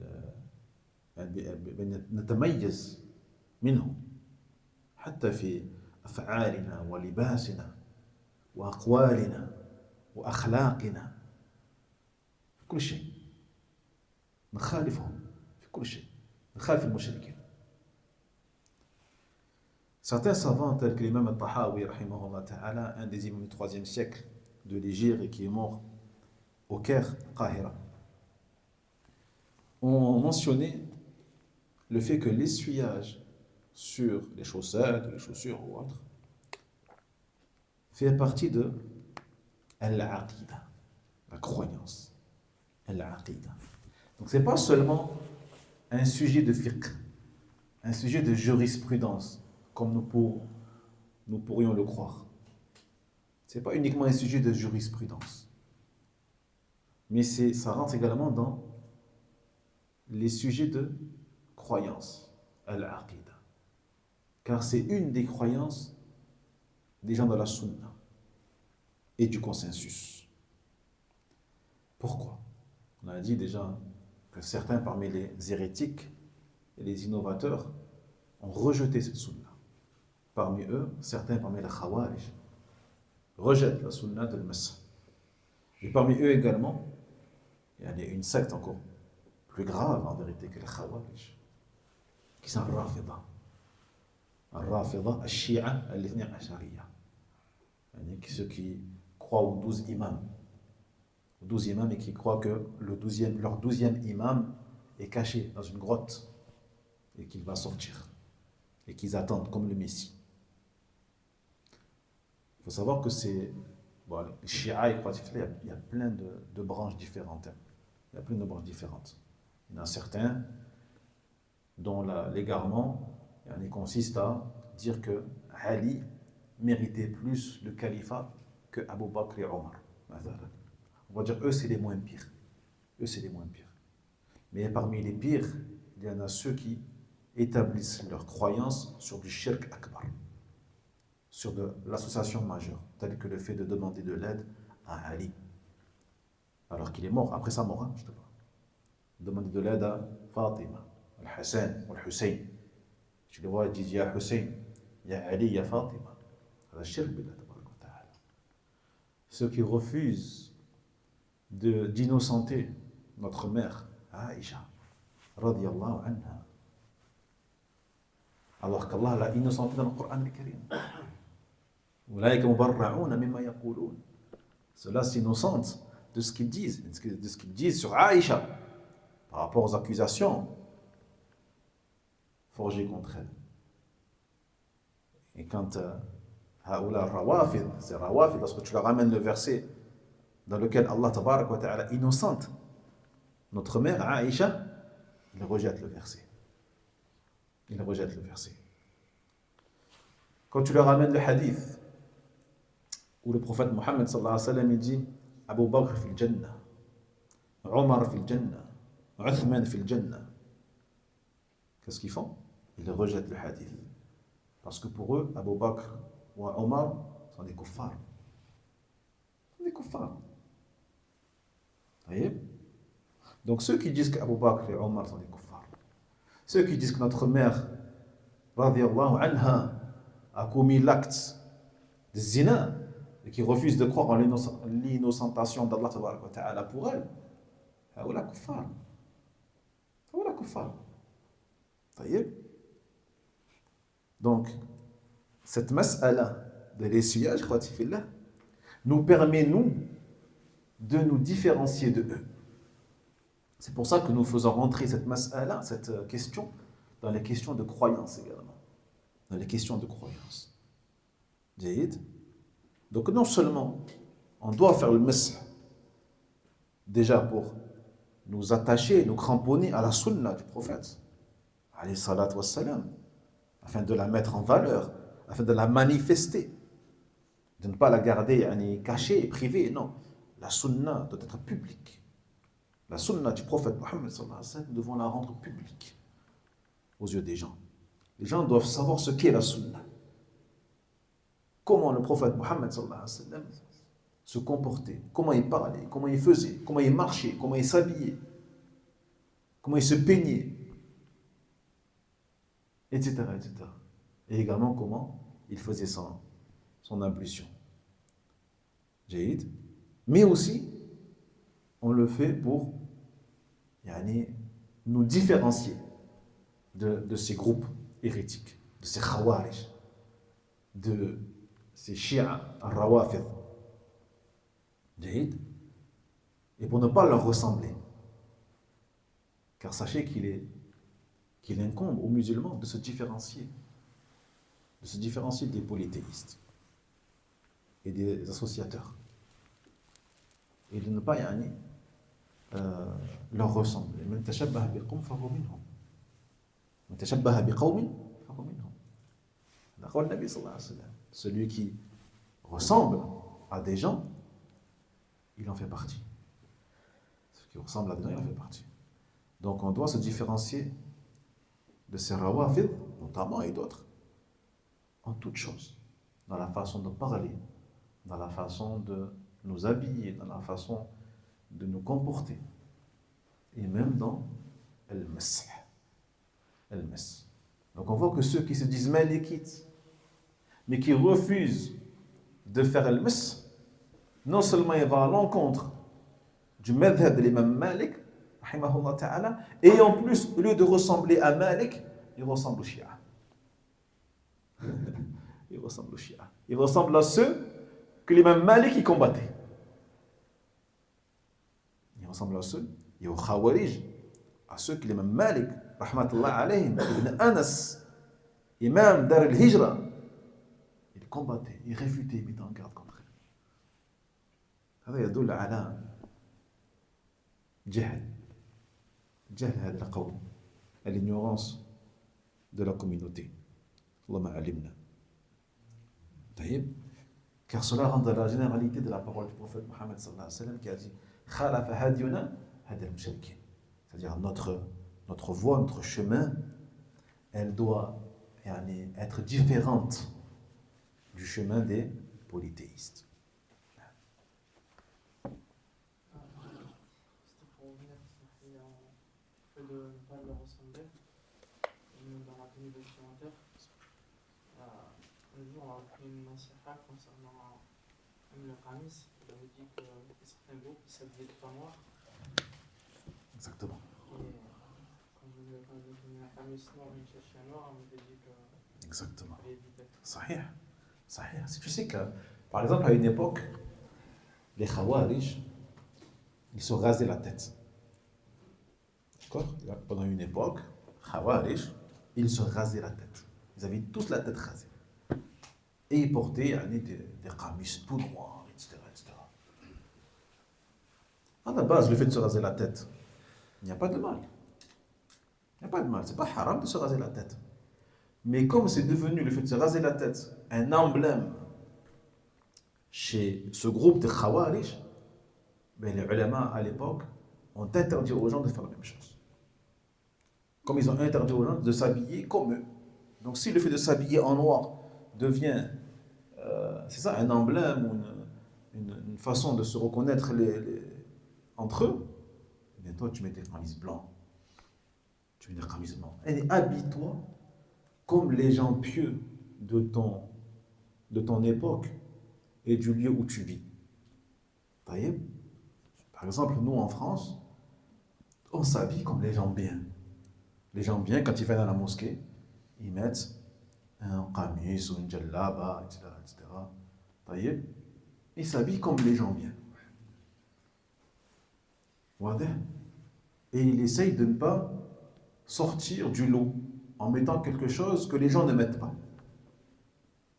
نتميز منهم حتى في أفعالنا ولباسنا وأقوالنا وأخلاقنا، في كل شيء نخالفهم، في كل شيء نخالف المشركين. Certains savants tels que l'imam al-Tahawi rahimahullah ta'ala, un des imams du 3e siècle de l'Égypte et qui est mort au Caire, Qahira, ont mentionné le fait que l'essuyage sur les chaussettes, les chaussures ou autres fait partie de al-aqida, la croyance, al-aqida. Donc c'est pas seulement un sujet de fiqh, un sujet de jurisprudence comme nous pourrions le croire. C'est pas uniquement un sujet de jurisprudence, mais ça rentre également dans les sujets de croyance, al-aqida, car c'est une des croyances des gens de la sunna et du consensus. Pourquoi? On a dit déjà que certains parmi les hérétiques et les innovateurs ont rejeté cette sunna. Parmi eux, certains parmi les khawarij rejettent la sunna de l'Massa. Et parmi eux également, il y a une secte encore plus grave en vérité que les khawarij, qui sont al-Rafida. Al-Rafida, al-Shi'a, al-Ithni Ashariya. Ceux qui croient aux 12 imams. Aux 12 imams et qui croient que leur 12e imam est caché dans une grotte et qu'il va sortir. Et qu'ils attendent comme le Messie. Il faut savoir que les Shia, il y a plein de branches différentes. Il y a plein de branches différentes. Il y en a certains dont l'égarement consiste à dire que Ali méritait plus le califat que Abu Bakr et Omar. On va dire eux c'est les moins pires. Mais parmi les pires, il y en a ceux qui établissent leur croyance sur du shirk akbar, sur de l'association majeure, tel que le fait de demander de l'aide à Ali, alors qu'il est mort, après sa mort, je te parle. Demander de l'aide à Fatima, Al-Hassan ou Al-Hussein. Tu le vois, ils disent, Ya Hussein, Ya Ali, Ya Fatima. C'est shirk billah ta'ala. Ceux qui refusent d'innocenter notre mère, Aïcha, radiyallahu anha, alors qu'Allah l'a innocenté dans le Coran al-Karim. Ceux-là s'innocentent de ce qu'ils disent sur Aïcha par rapport aux accusations forgées contre elle. Et quand c'est Rawafid, lorsque tu leur ramènes le verset dans lequel Allah tabarak wa ta'ala innocente notre mère Aïcha, il rejette le verset. Quand tu leur ramènes le hadith où le prophète Mohammed sallallahu alayhi wa sallam il dit Abu Bakr fil Jannah Omar fil Jannah, Uthman fil Jannah. Qu'est-ce qu'ils font? Ils rejettent le hadith. Parce que pour eux, Abu Bakr ou Omar sont des kuffars. Des kuffars. Vous voyez? Donc ceux qui disent qu'Abu Bakr et Omar sont des kuffars, ceux qui disent que notre mère, radiyallahu anha, a commis l'acte de zina et qui refusent de croire en l'innocentation d'Allah tabaraka wa ta'ala pour elle, هؤلاء كفار. هؤلاء كفار. طيب. Donc, cette mas'ala de l'essuyage, nous permet, nous, de nous différencier de eux. C'est pour ça que nous faisons rentrer cette mas'ala, cette question, dans les questions de croyance également. Dans les questions de croyance. Jaïd. Donc non seulement on doit faire le mas'h déjà pour nous attacher, nous cramponner à la sunna du prophète, alayhi salatu wassalam, afin de la mettre en valeur, afin de la manifester, de ne pas la garder cachée et privée, non. La sunna doit être publique. La sunna du prophète Mohammed sallallahu alayhi wa sallam, nous devons la rendre publique aux yeux des gens. Les gens doivent savoir ce qu'est la sunna. Comment le prophète Mohammed sallallahu alayhi wa sallam se comportait, comment il parlait, comment il faisait, comment il marchait, comment il s'habillait, comment il se peignait, etc., etc. Et également comment il faisait son ablution. Jaïd. Mais aussi, on le fait pour nous différencier de ces groupes hérétiques, de ces khawarij, de ces shi'a al-rawafid. Jaïd. Et pour ne pas leur ressembler. Car sachez qu'il incombe aux musulmans de se différencier des polythéistes et des associateurs. Et de ne pas leur ressembler. Man tashabbaha biqawmin fahuwa minhum. Man tashabbaha biqawmin fahuwa minhum. D'accord, le Nabi sallallahu alayhi wa sallam. Celui qui ressemble à des gens, il en fait partie. Celui qui ressemble à des gens, il en fait partie. Donc on doit se différencier de ces rawafid, notamment, et d'autres, en toutes choses. Dans la façon de parler, dans la façon de nous habiller, dans la façon de nous comporter. Et même dans al-mas'h. Al-mas'h. Donc on voit que ceux qui se disent malikites, mais qui refusent de faire al-mas'h, non seulement il va à l'encontre du madhhab de l'imam Malik, rahimahullah ta'ala, et en plus, au lieu de ressembler à Malik, il ressemble au Shia. Il ressemble au Shia. Il ressemble à ceux que l'imam Malik y combattait. Il ressemble à ceux, et aux Khawarij, à ceux que l'imam Malik, rahmatullah alayhim, ibn Anas, imam Dar al-Hijra, il combattait, il réfutait, il mettait en garde contre eux. هذا يدل على جهل هذا القوم, à l'ignorance de la communauté. Allahumma alimna. Car cela rend la généralité de la parole du prophète Mohammed sallallahu alayhi wa sallam qui a dit khalafa hadiyuna hadi al-mushrikin. C'est-à-dire notre voie, notre chemin, elle doit être différente du chemin des polythéistes. De ne pas leur ressembler, dans la tenue vestimentaire. Un jour, on a fait une nasiha concernant le qamis. Il avait dit que certains groupes s'habillaient tout en noir. Exactement. Et quand on a mis un qamis noir, une chachia noire, on avait dit que. Exactement. Fallait éviter. Sahih. Si tu sais que, par exemple, à une époque, les Khawarij, ils se rasaient la tête. Pendant une époque, Khawarij, ils se rasaient la tête. Ils avaient tous la tête rasée. Et ils portaient des qamis tout noirs, etc., etc. À la base, le fait de se raser la tête, il n'y a pas de mal. Il n'y a pas de mal. C'est pas haram de se raser la tête. Mais comme c'est devenu, le fait de se raser la tête, un emblème chez ce groupe de Khawarij, ben les ulama à l'époque, ont interdit aux gens de faire la même chose. Comme ils ont interdit aux gens de s'habiller comme eux. Donc si le fait de s'habiller en noir devient, c'est ça, un emblème ou une façon de se reconnaître entre eux, eh bien toi tu mets des chemises blancs. Tu mets des chemises blancs. Et habille-toi comme les gens pieux de ton époque et du lieu où tu vis. Vous voyez? Par exemple, nous en France, on s'habille comme les gens bien. Les gens bien, quand ils viennent à la mosquée, ils mettent un qamis ou une djellaba, etc. etc. Vous voyez? Ils s'habillent comme les gens bien. Voilà. Et il essaye de ne pas sortir du lot en mettant quelque chose que les gens ne mettent pas.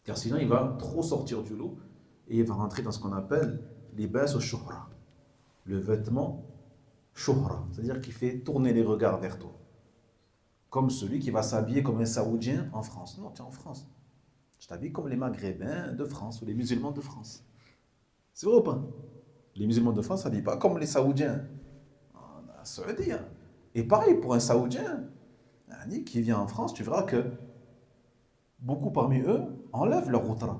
Car sinon, il va trop sortir du lot et il va rentrer dans ce qu'on appelle libas al-shuhra, le vêtement shuhra, c'est-à-dire qui fait tourner les regards vers toi. Comme celui qui va s'habiller comme un Saoudien en France. Non, tu es en France. Je t'habille comme les Maghrébins de France ou les musulmans de France. C'est vrai ou pas? Les musulmans de France ne s'habillent pas comme les Saoudiens. En Saoudie. Et pareil pour un Saoudien qui vient en France, tu verras que beaucoup parmi eux enlèvent leur routra.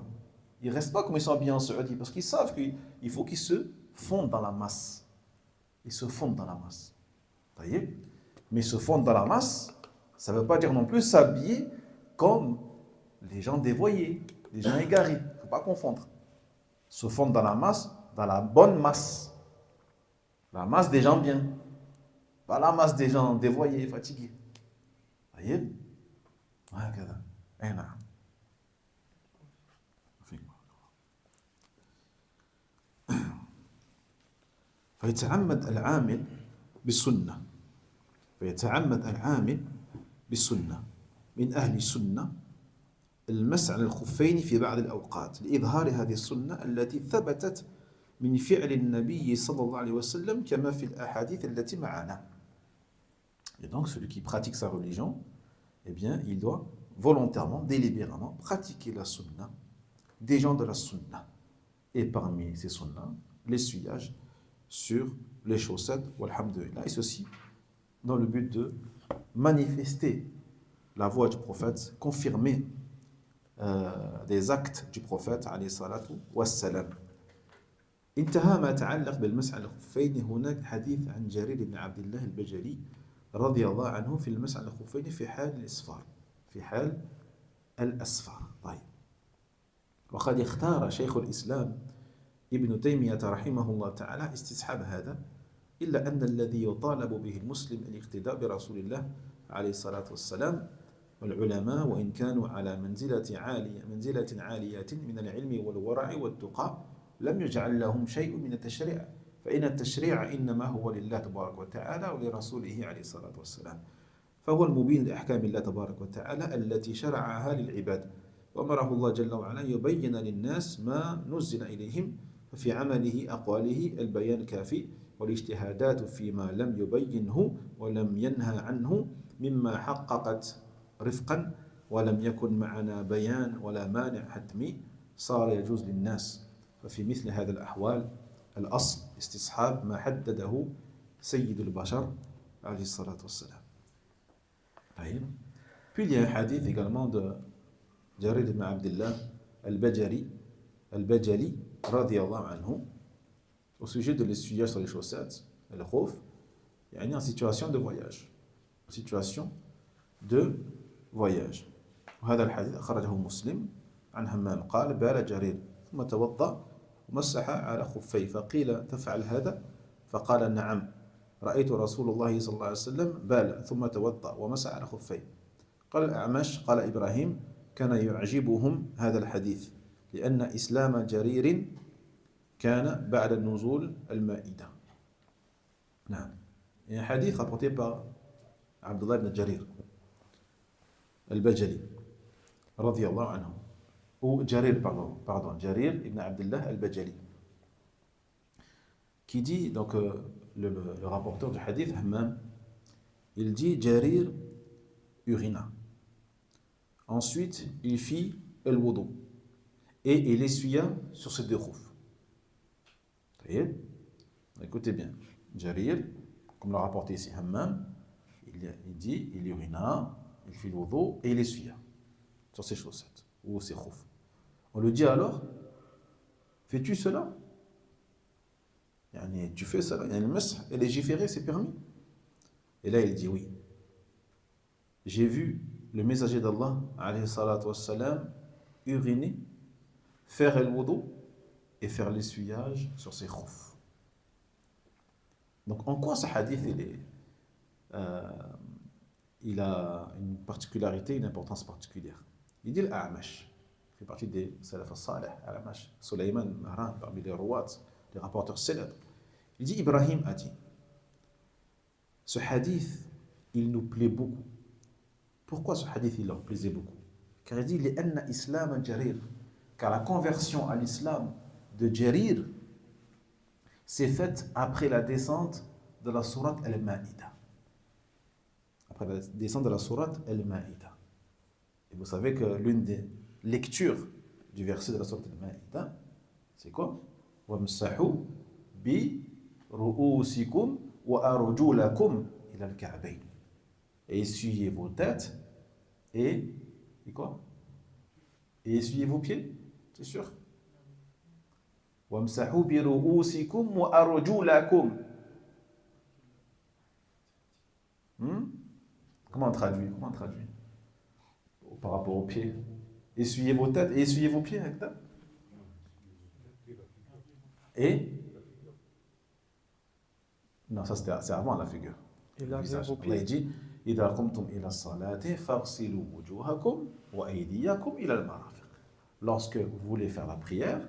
Ils ne restent pas comme ils sont habillés en Saoudie parce qu'ils savent qu'il faut qu'ils se fondent dans la masse. Ils se fondent dans la masse. Vous voyez? Mais se fondre dans la masse, ça ne veut pas dire non plus s'habiller comme les gens dévoyés, les gens égarés. Il ne faut pas confondre. Se fondre dans la masse, dans la bonne masse. La masse des gens bien. Pas la masse des gens dévoyés, fatigués. Vous voyez? هكذا. أي نعم. فيتعمد العامل بالسنة. فيتعمد العامل بالسنة من أهل السنة المسح على الخفين في بعض الأوقات لإظهار هذه السنة التي ثبتت من فعل النبي صلى الله عليه وسلم كما في الأحاديث التي معنا. Et donc celui qui pratique sa religion, eh bien il doit volontairement, délibérément pratiquer la sunna des gens de la sunna. Et parmi ces sunnas, l'essuyage sur les chaussettes, walhamdulillah, et ceci dans le but de manifester la voix du prophète, confirmer des actes du prophète alayhi salatu wassalam. انتهى ما يتعلق بالمسح على الخفين. هناك حديث عن جرير بن عبد الله البجلي رضي الله عنه في المسح على الخفين في حال الإسفار. في حال الأسفار. طيب. وقد اختار شيخ الإسلام ابن تيمية رحمه الله تعالى استصحاب هذا، إلا أن الذي يطالب به المسلم الاقتداء برسول الله عليه الصلاة والسلام والعلماء وإن كانوا على منزلة عالية من العلم والورع والتقى لم يجعل لهم شيء من التشريع، فإن التشريع إنما هو لله تبارك وتعالى ولرسوله عليه الصلاة والسلام، فهو المبين لأحكام الله تبارك وتعالى التي شرعها للعباد، وأمره الله جل وعلا يبين للناس ما نزل إليهم، ففي عمله أقواله البيان الكافي والاجتهادات فيما لم يبينه ولم ينهى عنه مما حققت رفقا ولم يكن معنا بيان ولا مانع حتمي صار يجوز للناس. ففي مثل هذا الأحوال الأصل استصحاب ما حدده سيد البشر عليه الصلاة والسلام. Puis il y a un hadith également de Jarir ibn Abdullah al-Bajali radiyallahu anhu au sujet de l'essuyage sur les chaussettes, al-khuf, en situation de voyage. Situation de voyage. وهذا الحديث أخرجه مسلم عن همام قال بال جرير ثم توضأ ومسح على خفيه فقيل تفعل هذا فقال نعم رأيت رسول الله صلى الله عليه وسلم بال ثم توضأ ومسح على خفيه. قال الأعمش قال إبراهيم كان يعجبهم هذا الحديث لأن إسلام جرير كان بعد النزول المائدة. نعم. Il y a un hadith rapporté par Abdullah ibn Jarir al-Bajali radiyallahu anhu, ou Jarir, Jarir ibn Abdullah al-Bajali, qui dit, donc le rapporteur du hadith, Hammam, il dit Jarir urina. Ensuite, il fit el wudu et il essuya sur ses deux khoufs. Écoutez bien, Jarir comme l'a rapporté ici Hammam, il dit, il urina, il fait le wudu et il essuie sur ses chaussettes ou ses khoufs. On lui dit alors, fais-tu cela? Yani, tu fais cela, le mash et légiférer, c'est permis. Et là, il dit oui. J'ai vu le messager d'Allah, alayhi salatu wassalam, uriner, faire le wudu et faire l'essuyage sur ses khoufs. Donc, en quoi ce hadith il a une particularité, une importance particulière? Il dit l'A'mash, il fait partie des Salaf al-Salih, Al-A'mash, Sulayman Mahran, parmi les rouats, les rapporteurs célèbres. Il dit Ibrahim a dit, ce hadith, il nous plaît beaucoup. Pourquoi ce hadith, il leur plaisait beaucoup? Car il dit l'Anna Islam Jarir, car la conversion à l'islam de Jarir s'est faite après la descente de la sourate Al-Ma'ida. Après la descente de la sourate Al-Ma'ida. Et vous savez que l'une des lectures du verset de la sourate Al-Ma'ida, c'est quoi? Wamsahu bi ru'usikum wa arjulakum ila al-ka'bayn. Et essuyez vos têtes et quoi? Et essuyez vos pieds, c'est sûr. Wamsahu bi ru'usikum wa arjulakum. Comment on traduit? Par rapport aux pieds. Essuyez vos têtes et essuyez vos pieds avec ça. Et non, ça c'est avant la figure. Et là, Allah dit إذا قمتم إلى الصلاة فاغسلوا وجوهكم وأيديكم إلى المرافق. Lorsque vous voulez faire la prière,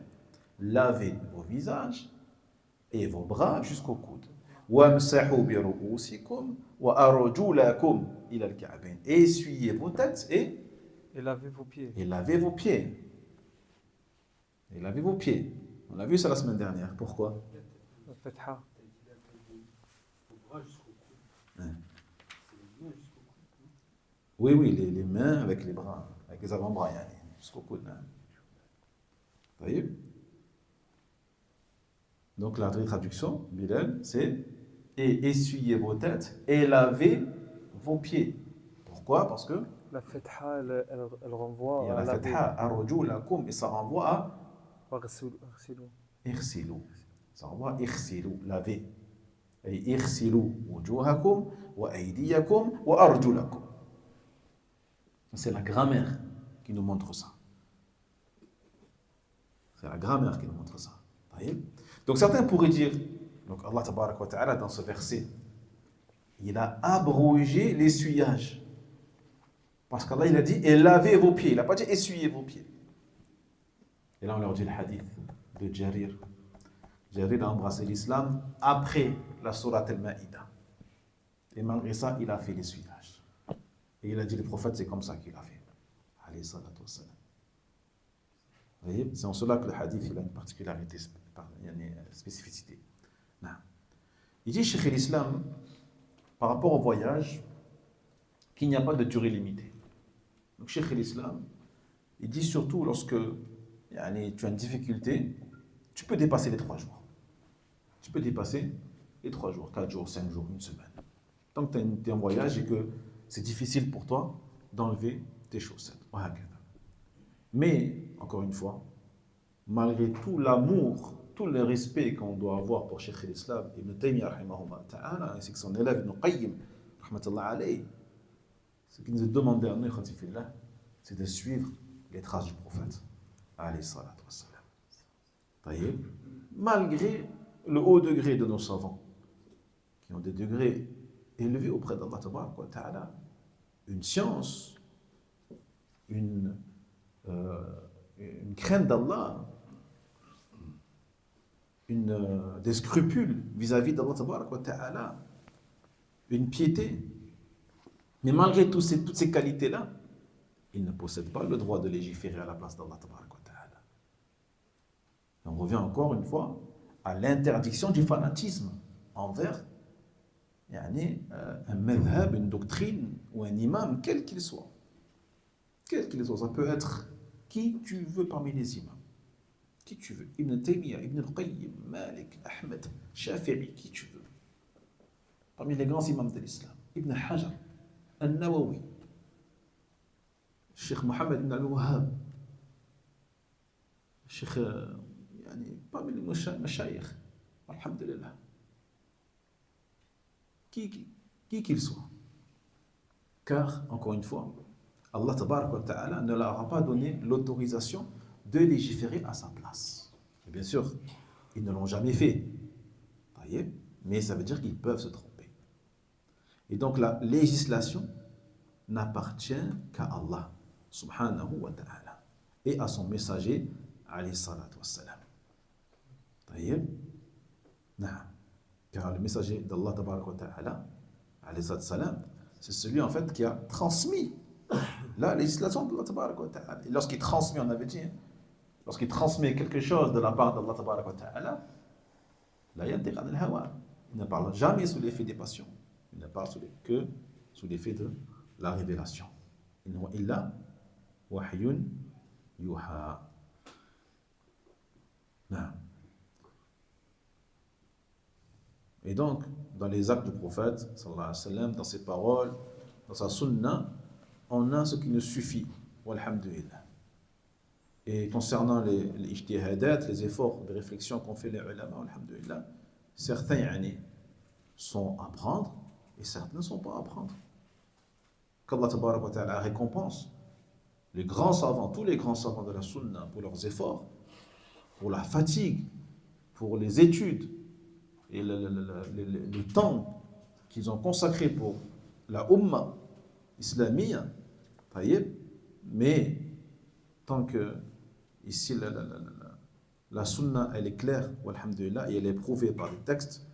lavez vos visages et vos bras jusqu'au coude. وامسحوا برؤوسكم وأرجلكم إلى الكعبين. Essuyez vos têtes et lavez vos pieds. Et lavez vos pieds. Et lavez vos pieds. On a vu ça la semaine dernière. Pourquoi? La fatha. Oui, les mains avec les bras, avec les avant-bras, jusqu'au coude. Voyez? Donc la traduction, Bilal, c'est et essuyez vos têtes et lavez vos pieds. Pourquoi? Parce que la fatha, elle renvoie à la fatha, arjulakum, et ça renvoie à irsilu. Ça renvoie à irsilu, laver. Et irsilu wujuhakum wa aydiyakum wa arjulakum. C'est la grammaire qui nous montre ça. C'est la grammaire qui nous montre ça. Donc certains pourraient dire, donc Allah tabaraka wa ta'ala dans ce verset, il a abrogé l'essuyage. Parce qu'Allah il a dit, et lavez vos pieds. Il n'a pas dit essuyez vos pieds. Et là on leur dit le hadith de Jarir. Jarir a embrassé l'islam après la sourate Al-Ma'ida. Et malgré ça, il a fait l'essuyage. Et il a dit, le prophète, c'est comme ça qu'il a fait. Alayhi salatu wassalam. Vous voyez, c'est en cela que le hadith il a une particularité, une spécificité. Non. Il dit, Cheikh l'Islam, par rapport au voyage, qu'il n'y a pas de durée limitée. Donc, Cheikh l'Islam, il dit surtout lorsque tu as une difficulté, tu peux dépasser les 3 jours. Tu peux dépasser les 3 jours, 4 jours, 5 jours, 1 semaine. Tant que tu es en voyage et que c'est difficile pour toi d'enlever tes chaussettes. Mais, encore une fois, malgré tout l'amour, tout le respect qu'on doit avoir pour Cheikh l'Islam, Ibn Taymiyyah, rahimahullah ta'ala, ainsi que son élève Ibn Qayyim, rahmatullah alayhi, ce qu'il nous a demandé à nous, c'est de suivre les traces du prophète, alayhi salatu wassalam. Malgré le haut degré de nos savants, qui ont des degrés élevés auprès d'Allah tabaraka wa ta'ala, une science, une crainte d'Allah, des scrupules vis-à-vis d'Allah tabaraka wa ta'ala, une piété. Mais malgré toutes ces qualités-là, ils ne possèdent pas le droit de légiférer à la place d'Allah tabaraka wa ta'ala. On revient encore une fois à l'interdiction du fanatisme envers un madhab, une doctrine ou un imam, quel qu'il soit. Quel qu'il soit, ça peut être qui tu veux parmi les imams. Qui tu veux. Ibn Taymiyyah, Ibn al-Qayyim, Malik, Ahmed, Shafi'i, qui tu veux. parmi les grands imams de l'islam, Ibn Hajar, Al-Nawawi, Cheikh Mohammed ibn al-Wahhab, Cheikh, parmi les mashayikh, alhamdulillah, qui qu'il soit. Car, encore une fois, Allah tabarak wa ta'ala ne leur a pas donné l'autorisation de légiférer à sa place. Et bien sûr, ils ne l'ont jamais fait. Mais ça veut dire qu'ils peuvent se tromper. Et donc la législation n'appartient qu'à Allah subhanahu wa ta'ala et à son messager alayhi salatu wassalam. Car le messager d'Allah tabarak wa ta'ala alayhi salatu wassalam, c'est celui en fait qui a transmis la législation d'Allah tabarak wa ta'ala. Et lorsqu'il transmet, on avait dit, lorsqu'il transmet quelque chose de la part d'Allah tabarak wa ta'ala, la yantiq anil hawa, il ne parle jamais sous l'effet des passions, il ne parle que sous l'effet de la révélation. In huwa illa wahyun yuha. Et donc, dans les actes du prophète, sallallahu alayhi wa sallam, dans ses paroles, dans sa sunna, on a ce qui nous suffit. Walhamdulillah. Et concernant les ijtihadat, les efforts de réflexion qu'ont fait les ulama, alhamdulillah, certains sont à prendre et certains ne sont pas à prendre. Qu'Allah tabarak wa ta'ala récompense les grands savants, tous les grands savants de la sunna pour leurs efforts, pour la fatigue, pour les études et le temps qu'ils ont consacré pour la umma islamique. Mais tant que ici la sunna elle est claire, walhamdulillah, et elle est prouvée par les textes,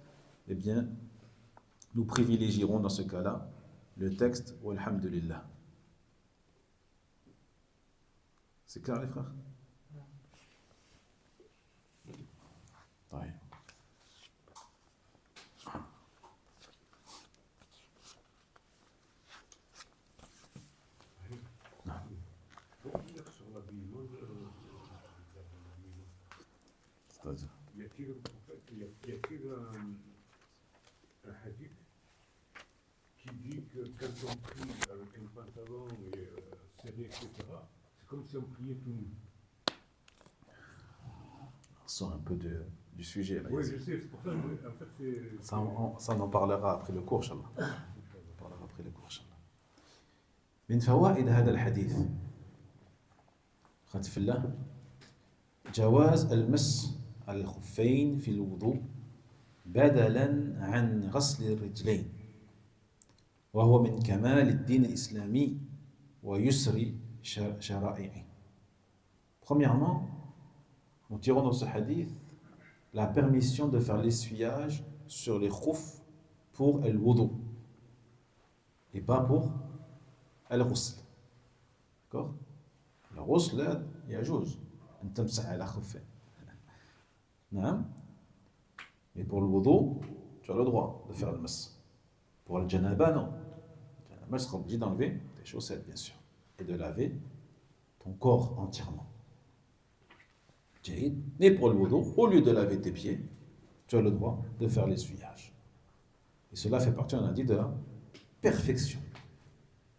eh bien nous privilégierons dans ce cas-là le texte, walhamdulillah. C'est clair les frères? Oui. Y a-t-il un hadith qui dit que quand on prie avec un pantalon serré, etc., c'est comme si on priait tout nu? On sort un peu du sujet là. Oui, je sais, c'est pour ça que en fait c'est... Ça, on en parlera après le cours, Inch'Allah. On parlera après le cours, Inch'Allah. من فوائد هذا الحديث خد في الله جواز المس على الخفين في الوضوء بدلا عن غسل الرجلين وهو من كمال الدين الإسلامي ويسر شرائعه. Premièrement, nous tirons dans ce hadith la permission de faire l'essuyage sur les khouf pour le wudu et pas pour le ghusl. D'accord? Le ghusl يجوز أن تمسح على خفين. نعم. Mais pour le wudu, tu as le droit de faire le mas. Pour le janaba, non. Le janaba sera obligé d'enlever tes chaussettes, bien sûr, et de laver ton corps entièrement. Mais pour le wudu, au lieu de laver tes pieds, tu as le droit de faire l'essuyage. Et cela fait partie, on a dit, de la perfection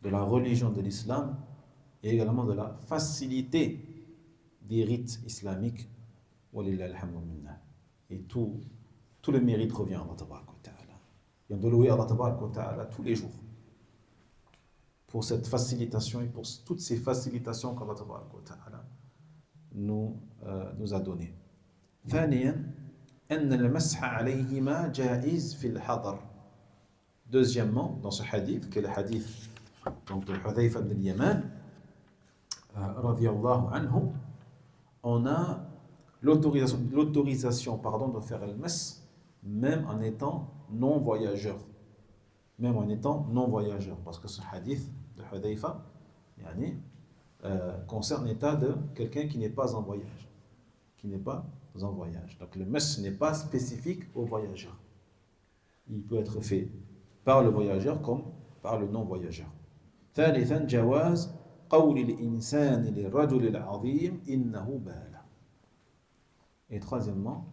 de la religion de l'islam et également de la facilité des rites islamiques. Et tout le mérite revient à Allah tabarak wa ta'ala. Et on doit louer Allah tabarak wa ta'ala tous les jours pour cette facilitation et pour toutes ces facilitations qu'Allah tabarak wa ta'ala nous a données. ثانيا أن المسح عليهما جائز في الحضر. Deuxièmement, dans ce hadith, qui est le hadith donc de Hudhayfa ibn al-Yaman radiyallahu anhu, on a l'autorisation de faire le mas même en étant non voyageur. Même en étant non voyageur. Parce que ce hadith de Hudhayfa concerne l'état de quelqu'un qui n'est pas en voyage. Donc le mas n'est pas spécifique aux voyageurs. Il peut être fait par le voyageur comme par le non voyageur. ثالثا جواز قول الإنسان للرجل العظيم إنه بال. Et troisièmement,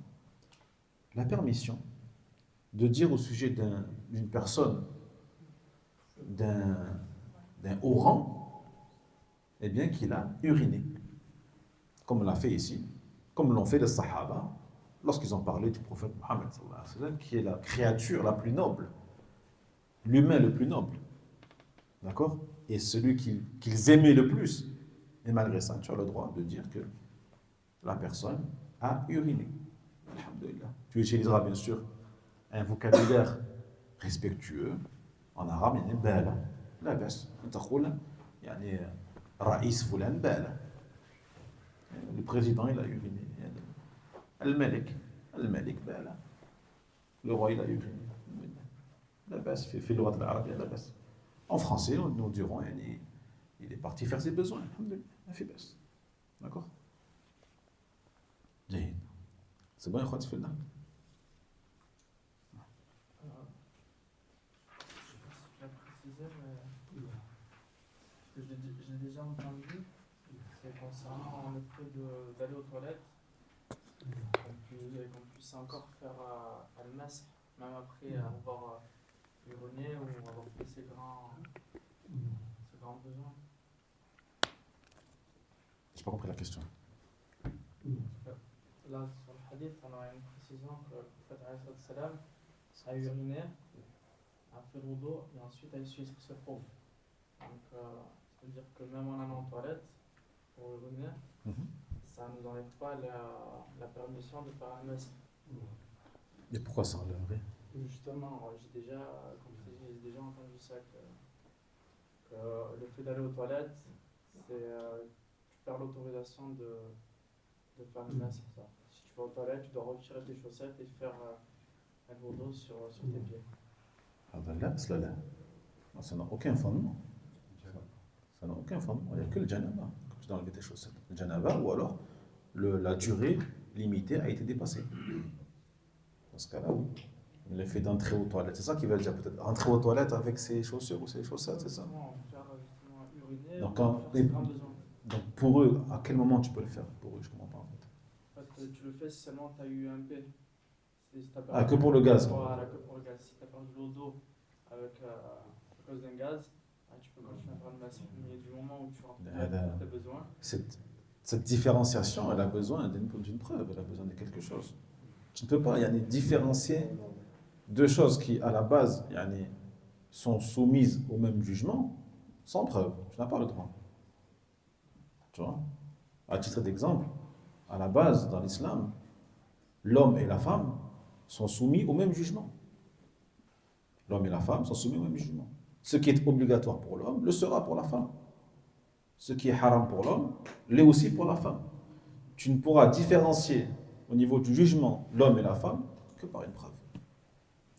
la permission de dire au sujet d'une personne, d'un haut rang, eh bien qu'il a uriné, comme on l'a fait ici, comme l'ont fait les Sahaba, lorsqu'ils ont parlé du prophète Mohammed, sallallahu alayhi wa sallam, qui est la créature la plus noble, l'humain le plus noble, d'accord? Et celui qu'ils aimaient le plus. Et malgré ça, tu as le droit de dire que la personne a uriné. Alhamdulillah. Tu utiliseras bien sûr un vocabulaire respectueux. En arabe, il y a bala. La bas. Yani, Raïs Foulan bala. Le président, il a uriné. Al-Malik. Al-Malik bala. Le roi, il a uriné. La bas. Fait le roi de l'arabe, la bas. En français, nous dirons, il est parti faire ses besoins. Alhamdulillah. Il a fait bas. D'accord? Jahid. C'est bon, Ikhwat Fillah? Je vais préciser, mais ce que j'ai déjà entendu, c'est concernant le fait d'aller aux toilettes, qu'on puisse encore faire al-masr, même après avoir uriner ou avoir fait ses grands besoins. J'ai pas compris la question. Là, sur le hadith, on a une précision que le prophète salam a uriné, a fait le wudu et ensuite a essuyé ses pauvres. Donc, c'est-à-dire que même en allant aux toilettes pour uriner, ça ne nous enlève pas la permission de faire un masque. Et pourquoi ça enlèverait? Justement, j'ai déjà entendu ça, que le fait d'aller aux toilettes, c'est tu perds l'autorisation de faire un masque. Si tu vas aux toilettes, tu dois retirer tes chaussettes et faire un wudu sur tes pieds. Ah ben là, cela là. Ça n'a aucun fondement. Ça n'a aucun fondement. Il n'y a que le janaba, comme tu dois enlever tes chaussettes. Le janaba, ou alors la durée limitée a été dépassée. Dans ce cas-là, oui. Le fait d'entrer aux toilettes, c'est ça qui veut dire peut-être. Entrer aux toilettes avec ses chaussures ou ses chaussettes, c'est ça? Faire justement uriner, donc, faire ses grands besoins. Donc pour eux, à quel moment tu peux le faire? Pour eux, je ne comprends pas en fait. Parce que tu le fais si seulement tu as eu un P. Que pour le gaz. Voilà, que pour le gaz. Si tu as perdu l'eau d'eau à cause d'un gaz, tu peux continuer à faire le masque. Mais du moment où tu as besoin. Cette différenciation, elle a besoin d'une preuve, elle a besoin de quelque chose. Tu ne peux pas différencier deux choses qui, à la base, sont soumises au même jugement sans preuve. Tu n'as pas le droit. Tu vois? À titre d'exemple, à la base, dans l'islam, l'homme et la femme sont soumis au même jugement. L'homme et la femme sont soumis au même jugement. Ce qui est obligatoire pour l'homme le sera pour la femme. Ce qui est haram pour l'homme l'est aussi pour la femme. Tu ne pourras différencier au niveau du jugement l'homme et la femme que par une preuve.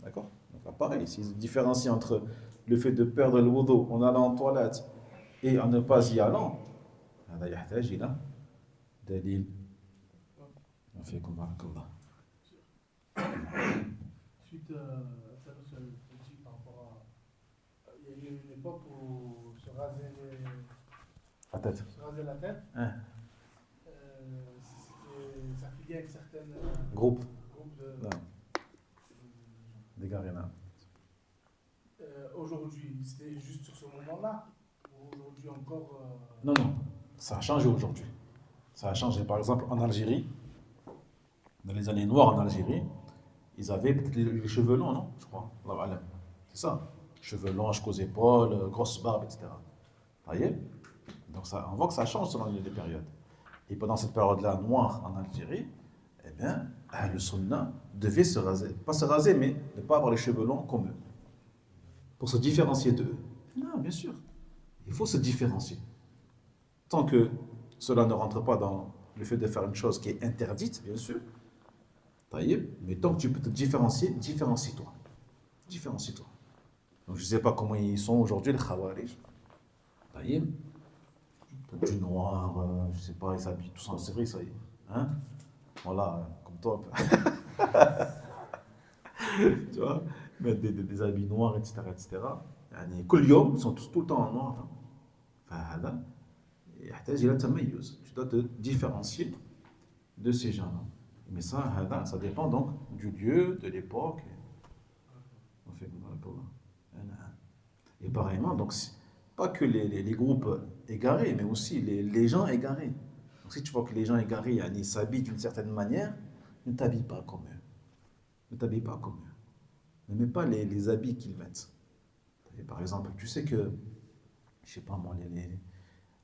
D'accord? Donc là, pareil, s'ils différencient entre le fait de perdre le wudu en allant en toilette et en ne pas y allant, هذا يحتاج إلى دليل. فيكم بارك الله. Suite à ça, ce que tu dis par rapport à. Il y a eu une époque où se raser La tête. la tête, Hein. ça filiait à une certaine Groupe. de. Non. Des gars, rien à. Aujourd'hui, c'était juste sur ce moment-là, ou aujourd'hui encore. Non, ça a changé aujourd'hui. Ça a changé. Par exemple, en Algérie, dans les années noires en Algérie, ils avaient peut-être les cheveux longs, non? Je crois. C'est ça. Cheveux longs jusqu'aux épaules, grosse barbe, etc. Vous voyez? Donc on voit que ça change selon les périodes. Et pendant cette période-là, noire en Algérie, eh bien, le sunna devait se raser. Pas se raser, mais ne pas avoir les cheveux longs comme eux. Pour se différencier d'eux. Non, bien sûr. Il faut se différencier. Tant que cela ne rentre pas dans le fait de faire une chose qui est interdite, bien sûr. Mais tant que tu peux te différencier, différencie-toi. Différencie-toi. Donc je ne sais pas comment ils sont aujourd'hui, les Khawarij. Du noir, je ne sais pas, ils s'habillent tous en série, ça y est. Hein? Voilà, comme toi. Tu vois? Mettre des habits noirs, etc. Ils sont tous tout le temps en noir. Tu dois te différencier de ces gens-là. Mais ça dépend donc du lieu, de l'époque. Et pareillement, donc, pas que les groupes égarés, mais aussi les gens égarés. Donc, si tu vois que les gens égarés ils s'habillent d'une certaine manière, ne t'habille pas comme eux. Ne t'habille pas comme eux. Ne mets pas les habits qu'ils mettent. Et par exemple, tu sais que, je sais pas moi,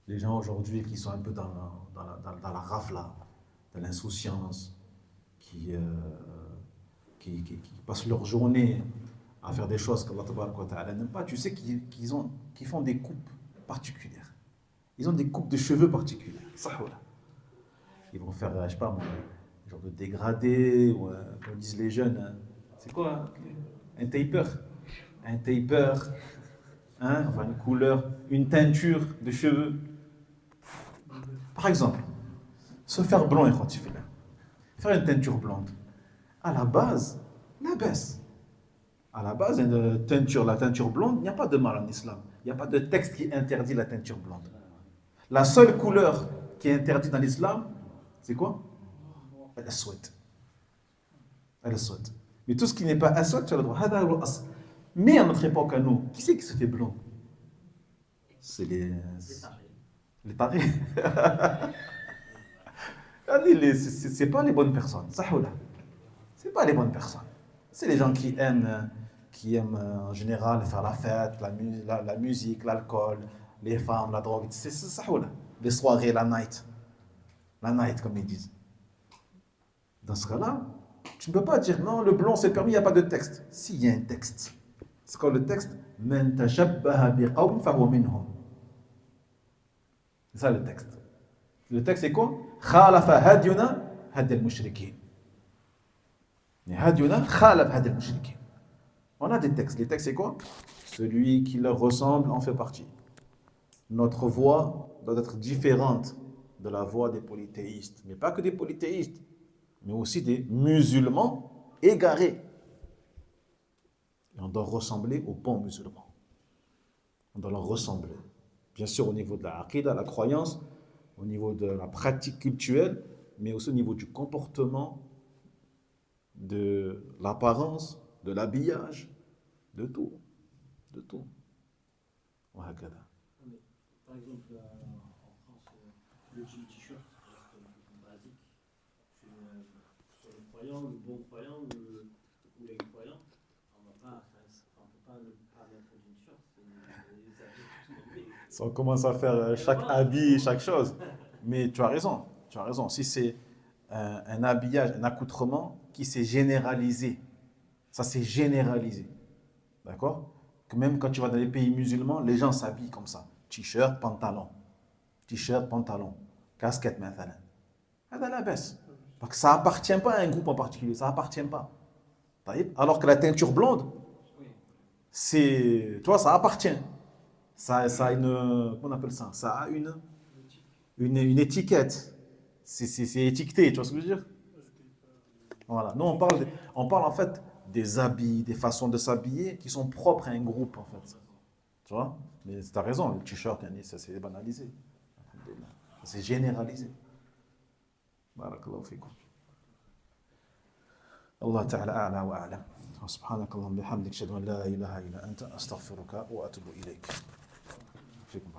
les gens aujourd'hui qui sont un peu dans la rafle, là, dans l'insouciance, qui passent leur journée à faire des choses qu'Allah Tabaraka wa Ta'ala n'aime pas, tu sais qu'ils font des coupes particulières. Ils ont des coupes de cheveux particulières. Sahwa. Ils vont faire, je sais pas, un genre de dégradé, ou comme disent les jeunes, hein. C'est quoi hein? Un taper. Un taper, hein? Enfin une couleur, une teinture de cheveux. Par exemple, se faire blond, faire une teinture blonde. À la base, la baisse. À la base, la teinture blonde, il n'y a pas de mal en islam. Il n'y a pas de texte qui interdit la teinture blonde. La seule couleur qui est interdite dans l'islam, c'est quoi? Elle est souhaite. Elle est souhaite. Mais tout ce qui n'est pas aswad, tu as le droit. Mais à notre époque, à nous, qui c'est qui se fait blond? C'est les tarés. C'est pas les bonnes personnes. C'est pas les bonnes personnes. C'est les gens qui aiment en général faire la fête, la musique, l'alcool, les femmes, la drogue. C'est ça, les soirées, la night. La night, comme ils disent. Dans ce cas-là, tu ne peux pas dire non, le blond c'est permis, il n'y a pas de texte. S'il y a un texte, c'est quoi le texte? Man tashabbaha biqawm fahuwa minhum. C'est ça le texte. Le texte c'est quoi? Khalafa hadyuna hadi al-mushrikin. Hadyuna khalaf hadi al-mushrikin. On a des textes. Les textes, c'est quoi? Celui qui leur ressemble en fait partie. Notre voix doit être différente de la voix des polythéistes. Mais pas que des polythéistes, mais aussi des musulmans égarés. Et on doit ressembler aux bons musulmans. On doit leur ressembler. Bien sûr, au niveau de la aqidah, la croyance, au niveau de la pratique culturelle, mais aussi au niveau du comportement, de l'apparence, de l'habillage, de tout. De tout. Par exemple, en France, le jean t-shirt reste basique. Sur le croyant, le bon croyant ou les croyants, on ne peut pas ne pas mettre le jean t-shirt. Si on commence à faire chaque habit, chaque chose. Mais tu as raison. Si c'est un habillage, un accoutrement qui s'est généralisé, ça s'est généralisé. D'accord? Que même quand tu vas dans les pays musulmans, les gens s'habillent comme ça. T-shirt, pantalon. T-shirt, pantalon. Casquette, maintenant. C'est la baisse. Parce que ça appartient pas à un groupe en particulier. Ça appartient pas. Alors que la teinture blonde, c'est, toi, ça appartient. Ça a une, comment on appelle ça? Ça a une étiquette. C'est étiqueté, tu vois ce que je veux dire? Voilà. Nous, on parle en fait des habits, des façons de s'habiller qui sont propres à un groupe, en fait. Tu vois? Mais tu as raison, le t-shirt, ça s'est banalisé. Ça s'est généralisé. Barakallahu fikum. Allah ta'ala a'la wa a'lam. Subhanakallahumma bihamdik, ashhadu an la ilaha illa anta, astaghfiruka wa atubu ilayk. Fikum.